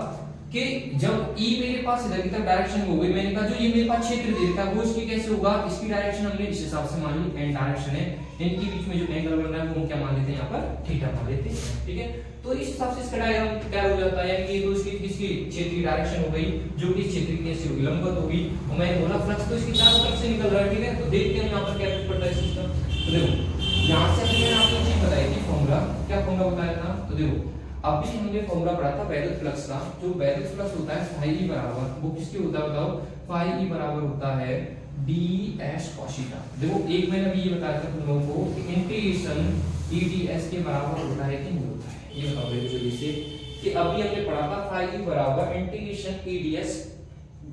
कि जब E मेरे पास इधर की तरफ डायरेक्शन में हो गई, मैंने कहा जो ये मेरे पास क्षेत्र दे रखा है वो इसकी कैसे होगा, इसकी डायरेक्शन हमने इस हिसाब से मान ली, एंड डायरेक्शन है, इनके बीच में जो एंगल बन रहा है वो हम क्या मान लेते हैं, यहाँ पर थीटा मान लेते हैं, ठीक है। तो इस हिसाब से इसका डायग्राम तैयार हो जाता है, यानी कि ये तो इसकी क्षेत्र की डायरेक्शन हो गई, जो कि क्षेत्र की कैसे होगी, लंबवत होगी। और मैंने बोला फ्लक्स तो इसकी चारों तरफ से निकल रहा है, ठीक है। तो देखते हैं यहाँ पर क्या पड़ता है सिस्टम। तो देखो यहाँ से मैंने आपको चीज बताई थी, फॉर्मूला, क्या फॉर्मूला बताया था, तो देखो अभी हमने फॉर्मूला पढ़ा था वैद्युत फ्लक्स का। जो वैद्युत फ्लक्स होता है फाई ई बराबर, वो किसके होता है बताओ, फाई ई बराबर होता है ds cos थीटा। देखो एक मैंने अभी ये बताया था तुम लोगों को कि इंटीग्रेशन eds के बराबर होता है कि नहीं होता है, ये बताओ जल्दी से, कि अभी हमने पढ़ा था फाई ई बराबर इंटीग्रेशन eds,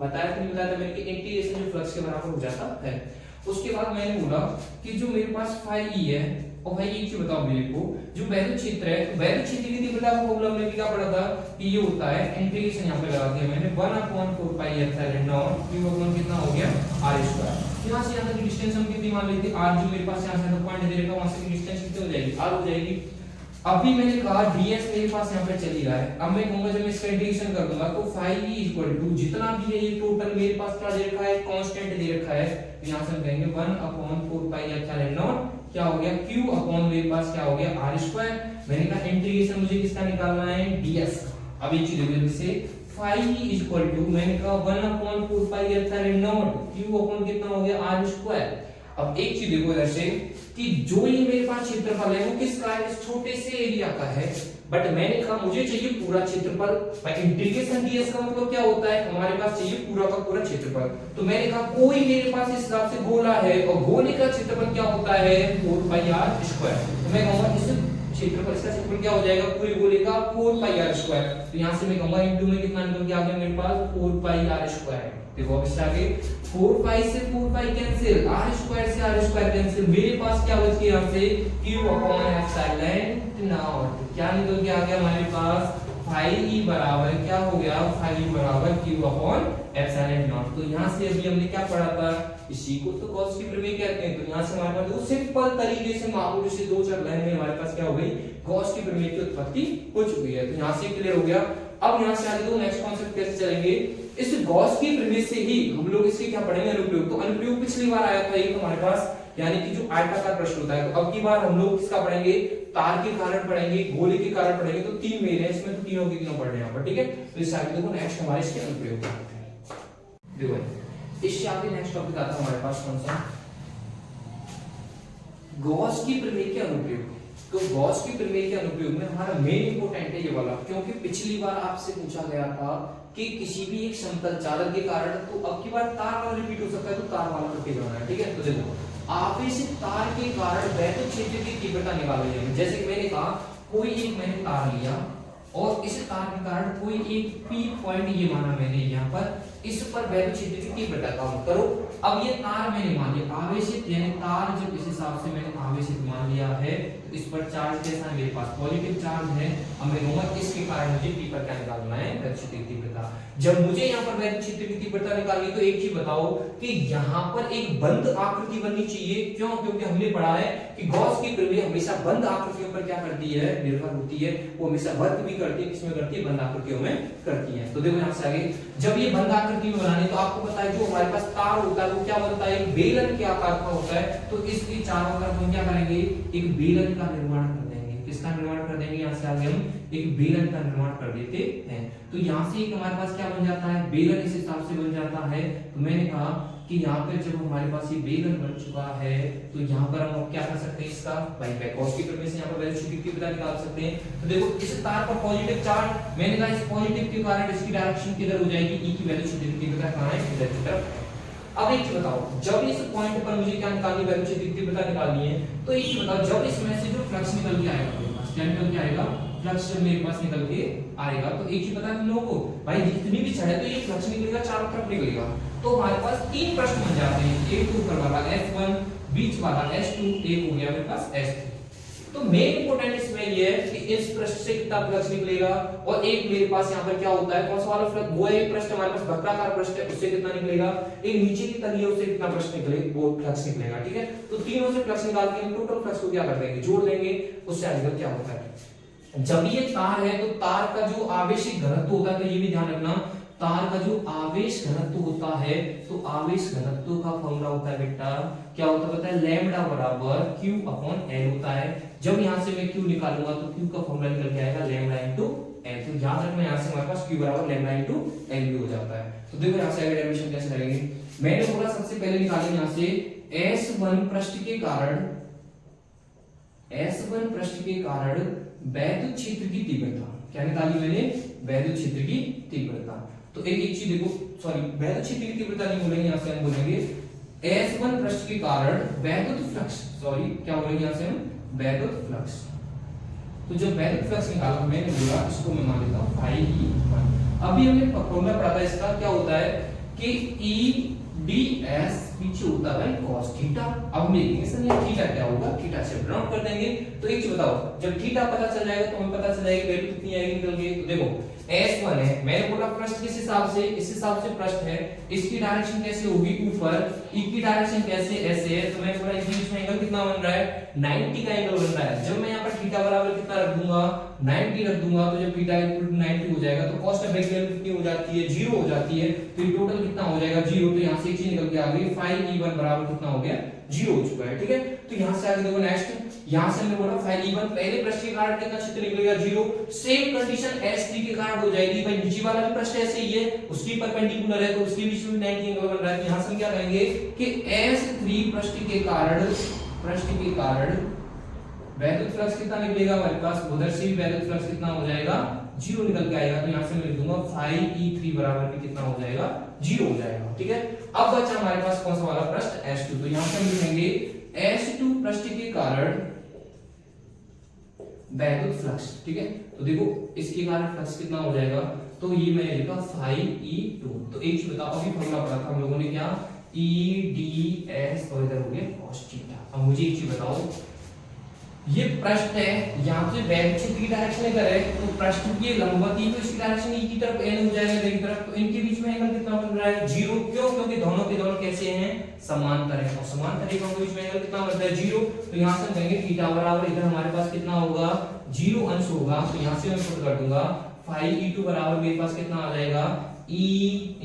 बताया कि नहीं बताया था मैंने कि इंटीग्रेशन जो फ्लक्स के बराबर हो जाता है। उसके बाद मैंने बोला कि जो मेरे पास फाई ई है, और भाई ये चीज बताओ मेरे को, जो वैद्युत क्षेत्र है, वैद्युत क्षेत्र की तीव्रता का फॉर्मूला हमने क्या पढ़ा था कि ये होता है, इंटीग्रेशन यहाँ पे लगा दिया मैंने 1/4 pi epsilon not q upon कितना हो गया r²। यहाँ से यहाँ तक की डिस्टेंस हम कितनी मान लेते हैं, r जो मेरे पास यहाँ से पॉइंट दे रखा है वहां से की डिस्टेंस कितनी हो जाएगी, r हो जाएगी। अभी मैंने कहा ds मेरे पास यहाँ पे चल ही रहा है, अब मैं कहूंगा जब मैं इसका इंटीग्रेशन कर दूंगा तो फाई ई इक्वल टू जितना भी है ये टोटल मेरे पास क्या दे रखा है, कांस्टेंट दे रखा है, तो यहाँ से हम कहेंगे 1/4 पाई एप्सिलॉन नॉट क्या हो गया, q अपॉन मेरे पास क्या हो गया, r²। मैंने कहा इंटीग्रेशन मुझे किसका निकालना है, ds। अब एक चीज देखो जैसे फाई ई इक्वल टू मैंने कहा 1/4 pi epsilon not q upon कितना हो गया, r²। अब एक चीज देखो इधर से कि जो ये मेरे पास क्षेत्रफल है वो किसका है, इस छोटे से एरिया का है, बट मैंने कहा मुझे चाहिए पूरा क्षेत्रफल। इंटीग्रेशन ds का मतलब क्या होता है, हमारे पास चाहिए पूरा का पूरा क्षेत्रफल। तो मैंने कहा कोई मेरे पास इस हिसाब से गोला है और गोले का क्षेत्रफल क्या होता है, 4 पाई r²। तो मैं कहूंगा इस क्षेत्रफल, इसका क्षेत्रफल क्या हो जाएगा पूरे गोले का 4 पाई r²। तो यहां से मैं कहूंगा इनटू में कितना निकल के आ गया मेरे पास 4 पाई r²। देखो अब इससे आगे 4 पाई से 4 पाई कैंसिल, r² से r² कैंसिल, मेरे पास क्या बच गया यहाँ से q अपॉन एप्सिलॉन नॉट, क्या निकल के आ गया हमारे पास फाई ई बराबर क्या हो गया, फाई ई बराबर q अपॉन एप्सिलॉन नॉट। तो यहाँ से अभी हमने क्या पढ़ा था, इसी को तो गॉस की प्रमेय कहते हैं। तो यहाँ से हमारे पास सिंपल तरीके से मामूली से दो चार लाइन में हमारे पास क्या हो गई, गॉस की प्रमेय की उत्पत्ति हो चुकी है। तो यहाँ से क्लियर हो गया। अब यहाँ से आगे तो नेक्स्ट कॉन्सेप्ट कैसे चलेंगे, इस गॉस की प्रमेय से ही हम लोग इसके क्या पढ़ेंगे, अनुप्रयोग। तो अनुप्रयोग पिछली बार आया था एक हमारे पास, यानी कि जो आयताकार प्रश्न होता है। तो अब की बार हम लोग किसका पढ़ेंगे, तार के कारण पढ़ेंगे, गोले के कारण पढ़ेंगे। तो तीन मेन है इसमें, तो तीनों के तीनों पढ़ रहे हैं यहाँ पर, ठीक है। तो इस आगे देखो नेक्स्ट हमारे इसके अनुप्रयोग देखो, इससे आगे नेक्स्ट टॉपिक आता है हमारे पास कौन सा, गॉस की प्रमेय के अनुप्रयोग। तो गॉस की प्रमेय के अनुप्रयोग में हमारा मेन इंपोर्टेंट है ये वाला, क्योंकि पिछली बार आपसे पूछा गया था कि किसी भी एक समतल चालक के कारण, तो अब की बार तार वाला रिपीट हो सकता है, तो तार वाला करके जाना है, ठीक है। तो देखो आवेशित तार के कारण वैद्युत क्षेत्र की तीव्रता निकाली जाएगी। जैसे कि मैंने कहा कोई एक मैंने तार लिया और इस तार के कारण कोई एक P पॉइंट ये माना मैंने यहाँ पर, इस पर वैद्युत क्षेत्र की तीव्रता काउंट करो। अब ये तार मैंने मान लिया आवेशित, यानी तार जब इस हिसाब से मैंने आवेशित मान लिया है तो इस पर चार्ज कैसा है, मेरे पास पॉजिटिव चार्ज है। अब मैं कहूंगा इसके कारण मुझे P पर क्या निकालना है, वैद्युत क्षेत्र की तीव्रता। जब मुझे यहाँ पर वैद्युत क्षेत्र की तीव्रता निकालनी, तो एक चीज बताओ कि यहाँ पर एक बंद आकृति बननी चाहिए। क्यों, क्योंकि हमने पढ़ा है कि गॉस की प्रमेय हमेशा बंद आकृतियों पर क्या करती है, निर्भर होती है। वो हमेशा वर्क भी करती है, किसमें करती है, बंद आकृतियों में करती है। तो देखो यहाँ से आगे जब ये बंद आकृति में बनाने, तो आपको पता है जो हमारे पास तार होता है वो क्या बनता है, एक बेलन के आकार का होता है। तो इसके चारों तरफ हम क्या करेंगे, एक बेलन का निर्माण कर देंगे। किसका निर्माण कर देंगे, यहाँ से आगे हम एक बेलन का निर्माण कर देते हैं। तो यहाँ से एक हमारे पास क्या बन जाता है, बेलन इस हिसाब से बन जाता है। तो मैंने कहा कि यहाँ पे जब हमारे पास ये बेलन बन चुका है, तो यहाँ पर हम क्या कर सकते हैं, इसका बाई गॉस की प्रमेय से यहाँ पर वैद्युत क्षेत्र की तीव्रता निकाल सकते हैं। तो देखो इस तार पर पॉजिटिव चार्ज, मैंने कहा इस पॉजिटिव के कारण इसकी डायरेक्शन किधर हो जाएगी, ई की वैल्यू क्षेत्र की तीव्रता कहाँ है, इधर की तरफ। अब एक चीज बताओ, जब इस पॉइंट पर मुझे क्या निकालनी, वैद्युत क्षेत्र की तीव्रता निकालनी है, तो एक चीज बताओ, जब इसमें से जो फ्लक्स निकल के आएगा मेरे पास, क्या निकल के आएगा, फ्लक्स जब मेरे पास निकल के आएगा, तो एक चीज पता है हम लोगों को, भाई जितनी भी छड़ है तो ये फ्लक्स निकलेगा, चारों तरफ निकलेगा। तो हमारे पास तीन प्रश्न बन जाते हैं, एक तो ऊपर वाला S1, बीच वाला S2, एक हो गया मेरे पास S3। तो मेन इंपोर्टेंट इसमें ये है कि इस पृष्ठ से कितना फ्लक्स निकलेगा, और एक मेरे पास यहाँ पर क्या होता है, कौन सा वाला फ्लक्स, वो एक पृष्ठ हमारे पास वक्राकार पृष्ठ है, उससे कितना निकलेगा, एक नीचे की तली है उससे कितना पृष्ठ निकले, वो फ्लक्स निकलेगा। ठीक है, तो तीनों से फ्लक्स निकाल के टोटल फ्लक्स को क्या कर देंगे, जोड़ देंगे, उससे आगे क्या होता है। जब ये तार है तो तार का जो आवेशिक घनत्व होता है, तो ये भी ध्यान रखना, तार का जो आवेश घनत्व होता है, तो आवेश घनत्व का फॉर्मूला होता है बेटा, क्या होता है पता है, लैम्डा बराबर Q अपॉन L होता है। जब यहां से मैं Q निकालूंगा तो Q का फॉर्मूला निकल के आएगा लैम्डा इनटू L। तो याद रखना यहां से हमारे पास Q बराबर लैम्डा इनटू L भी हो जाता है। तो देखो यहां से आगे डेरिवेशन कैसे करेंगे, मैंने बोला सबसे पहले निकालेंगे यहां से S1 पृष्ठ के कारण, S1 पृष्ठ के कारण वैद्युत क्षेत्र की तीव्रता, क्या निकाली मैंने, वैद्युत क्षेत्र की तीव्रता। तो एक चीज देखो, सॉरी वैद्युत क्षेत्र की तीव्रता नहीं बोलेंगे, यहां से हम बोलेंगे S1 पृष्ठ के कारण वैद्युत फ्लक्स, सॉरी क्या बोलेंगे यहां से हम, वैद्युत फ्लक्स। तो जब वैद्युत फ्लक्स निकाला मैंने बोला, इसको मैं मान लेता हूं φE1। अभी हमने फॉर्मूला पढ़ा था इसका, क्या होता है कि EdS पीछे होता है cos थीटा। अब हम देखेंगे सर ये थीटा क्या होगा, थीटा से राउंड कर देंगे। तो एक चीज बताओ, जब थीटा पता चल जाएगा तो हमें पता चल जाएगा वैल्यू कितनी आएगी निकल के। तो देखो S1 है, मैंने बोला पृष्ठ किस हिसाब से, इस हिसाब से पृष्ठ है, इसकी डायरेक्शन कैसे होगी ऊपर, E की डायरेक्शन कैसे, ऐसे है। तो मैंने बोला इस बीच में एंगल कितना बन रहा है, 90 का एंगल बन रहा है। जब मैं यहाँ पर थीटा बराबर कितना रख दूंगा, 90 रख दूंगा, तो जब थीटा इक्वल टू 90 हो जाएगा तो cos ऑफ वैल्यू कितनी हो जाती है, 0 हो जाती है। तो ये टोटल कितना हो जाएगा, 0। तो यहाँ से एक चीज निकल के आ गई, φE1 बराबर कितना हो गया, 0 हो चुका है। ठीक है, तो यहाँ से आगे देखो नेक्स्ट, यहाँ से हमने बोला φE1 पहले पृष्ठ के कारण कितना क्षेत्र निकलेगा, 0। सेम कंडीशन S3 के कारण हो जाएगी, भाई नीचे वाला भी पृष्ठ ऐसे ही है, उसकी परपेंडिकुलर है, तो उसके बीच में 90 एंगल बन रहा है। तो यहाँ से हम क्या कहेंगे कि S3 पृष्ठ के कारण वैद्युत फ्लक्स कितना निकलेगा हमारे पास, उधर से भी वैद्युत फ्लक्स कितना हो जाएगा, 0 निकल के आएगा। तो यहाँ से मैं लिख दूंगा φE3 बराबर भी कितना हो जाएगा, 0 हो जाएगा। ठीक है, अब बचा हमारे पास कौन सा वाला पृष्ठ, S2। तो यहाँ से हम लिखेंगे S2 पृष्ठ के कारण वैद्युत फ्लक्स। ठीक है, तो देखो इसके कारण फ्लक्स कितना हो जाएगा, तो ये मैंने लिखा φE2। तो एक चीज बताओ, अभी फॉर्मूला पढ़ा था हम लोगों ने, क्या EdS और इधर हो गया cos थीटा। अब मुझे एक चीज बताओ, ये पृष्ठ है, यहाँ से वैद्युत क्षेत्र की डायरेक्शन इधर है, तो पृष्ठ की लंबवत तो इसकी डायरेक्शन E की तरफ n हो जाएगा, इधर की तरफ। तो इनके बीच में एंगल कितना बन रहा है, 0। क्यों, क्योंकि दोनों के दोनों कैसे हैं, समांतर है, और समांतर रेखाओं के बीच में एंगल कितना बनता है, 0। तो यहाँ से हम कहेंगे थीटा बराबर इधर हमारे पास कितना होगा, 0 अंश होगा। तो यहाँ से मैं पुट कर दूंगा φE2 बराबर मेरे पास कितना आ जाएगा, E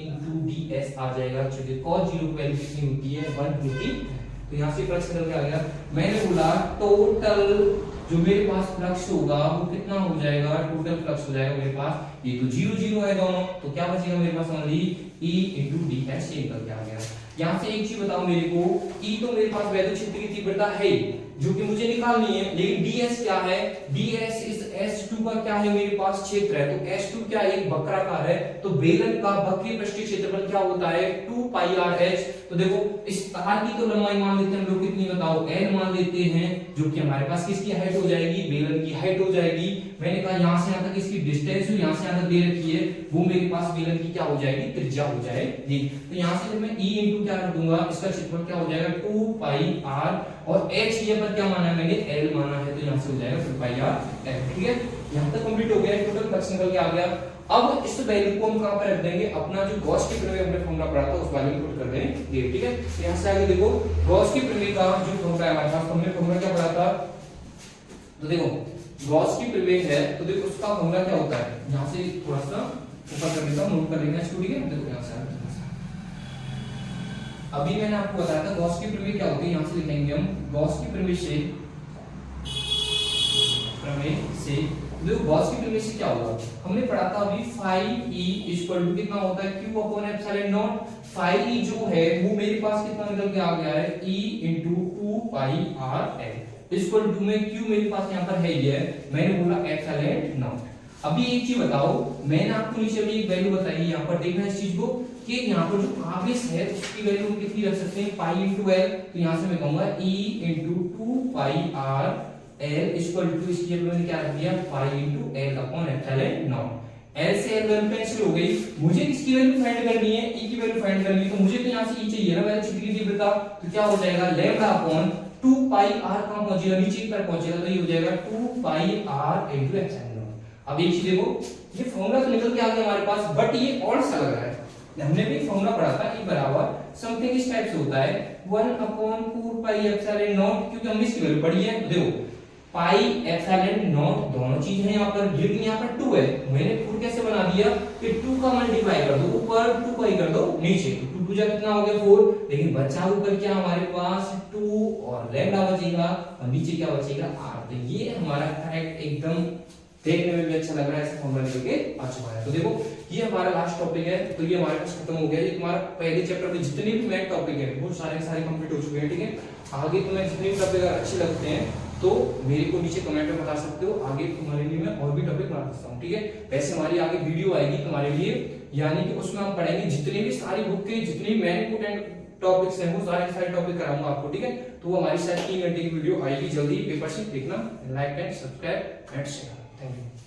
into ds आ जाएगा, क्योंकि cos 0 की वैल्यू कितनी होती है, 1 होती है। तो यहाँ से फ्लक्स निकल के आ गया। मैंने बोला टोटल जो मेरे पास फ्लक्स होगा वो कितना हो जाएगा, टोटल फ्लक्स हो जाएगा मेरे पास, ये तो 0 0 है दोनों, तो क्या बचेगा मेरे पास ओनली E into ds निकल के आ गया। यहाँ से एक चीज बताओ मेरे को, E तो मेरे पास वैद्युत क्षेत्र की तीव्रता है जो कि मुझे निकालनी है, लेकिन ds क्या है, ds इस S2 का क्या है, मेरे पास क्षेत्र है। तो S2 क्या है, एक वक्राकार है, तो बेलन का वक्रीय पृष्ठीय क्षेत्रफल क्या होता है, 2 पाई r h। तो देखो इस तार की तो लंबाई मान लेते हैं हम लोग, कितनी बताओ, l मान लेते हैं, जो कि हमारे पास किसकी हाइट हो जाएगी, बेलन की हाइट हो जाएगी। मैंने कहा यहाँ से यहाँ तक इसकी डिस्टेंस जो यहाँ से यहाँ तक दे रखी है, वो मेरे पास बेलन की क्या हो जाएगी, त्रिज्या हो जाएगी। तो यहाँ से मैं E इंटू क्या कर दूंगा, इसका क्षेत्रफल क्या हो जाएगा, 2 पाई r, और h ये पर क्या माना है मैंने, l माना है, तो यहाँ से हो जाएगा 2 पाई r l। ठीक है, यहाँ तक कंप्लीट हो गया, टोटल फ्लक्स निकल के आ गया। अब इस वैल्यू को हम कहां पर रख देंगे, अपना जो गॉस की प्रमेय हमने फॉर्मूला पढ़ा था उस वैल्यू में पुट कर देंगे। ठीक है, यहां से आगे देखो गॉस की प्रमेय का जो फॉर्मूला है हमारे पास, हमने फॉर्मूला क्या पढ़ा था, तो देखो गॉस की प्रमेय है, तो देखो उसका फॉर्मूला क्या होता है, यहां से थोड़ा सा ऊपर कर लेता हूं, नोट कर लेना स्टूडेंट। देखो यहां से अभी मैंने आपको बताया था गॉस की प्रमेय क्या होती है, यहां से लिखेंगे हम गॉस की प्रमेय से देखो गॉस की प्रमेय से क्या होगा, हमने पढ़ा था अभी φE इक्वल टू कितना होता है, Q upon epsilon not. φE जो है वो मेरे पास कितना निकल के आ गया है, E into 2 pi r l equal to में Q मेरे पास यहाँ पर है ही है, मैंने बोला एप्सिलॉन नॉट। अभी एक चीज बताओ, मैंने आपको नीचे अभी एक वैल्यू बताई, यहाँ पर देखना इस चीज को कि यहाँ पर जो आवेश है उसकी वैल्यू हम कितनी रख सकते हैं, पाई इंटू एल। तो यहाँ से मैं कहूंगा E into 2 pi r l equal to, इसकी मैंने क्या रख दिया, pi into L upon epsilon naught. L से एल वैल्यू कैंसिल हो गई, मुझे किसकी वैल्यू फाइंड करनी है, E की वैल्यू फाइंड करनी है, तो मुझे तो यहाँ से E चाहिए ना वैल्यू क्षेत्र की तीव्रता। तो क्या हो जाएगा, लैम्डा अपॉन 2 पाई आर कहां पहुंचेगा, नीचे की तरफ पहुंचेगा, तो ये हो जाएगा 2 पाई आर इनटू एप्सिलॉन नॉट। अब एक चीज देखो, ये फॉर्मूला तो निकल के आ गया हमारे पास, बट ये और सा लग रहा है। हमने भी फॉर्मूला पढ़ा था E बराबर समथिंग इस टाइप से होता है 1/4 पाई एप्सिलॉन नॉट, क्योंकि हमने इसकी वैल्यू पढ़ी है। देखो पाई एप्सिलॉन नॉट दोनों चीज है यहाँ पर, लेकिन यहाँ पर 2 है, मैंने 4 कैसे बना दिया कि 2 का मल्टीप्लाई कर दो ऊपर, 2 पाई कर दो नीचे, 2 2 जा कितना हो गया 4, लेकिन बचा ऊपर क्या हमारे पास 2 और लैम्डा बचेगा और नीचे क्या बचेगा r। तो ये हमारा करेक्ट एकदम देखने में भी अच्छा लग रहा है, ऐसा फॉर्मूला लेके आ चुका है। तो देखो ये हमारा लास्ट टॉपिक है, तो ये हमारे पास खत्म हो गया। ये तुम्हारा पहले चैप्टर में जितने भी मैथ टॉपिक है वो सारे कंप्लीट हो चुके हैं, ठीक है। आगे तुम्हें जितने भी टॉपिक अच्छे लगते हैं तो मेरे को नीचे कमेंट में बता सकते हो, आगे तुम्हारे लिए मैं और भी टॉपिक बना सकता हूँ, ठीक है। वैसे हमारी आगे वीडियो आएगी तुम्हारे लिए, यानी कि उसमें हम पढ़ेंगे जितने भी सारी बुक के जितने भी मेन इंपोर्टेंट टॉपिक्स हैं वो सारे टॉपिक कराऊंगा आपको, ठीक है। तो वो हमारी शायद 3 घंटे की वीडियो आएगी, जल्दी पेपर से देखना। Like and subscribe and share, thank you.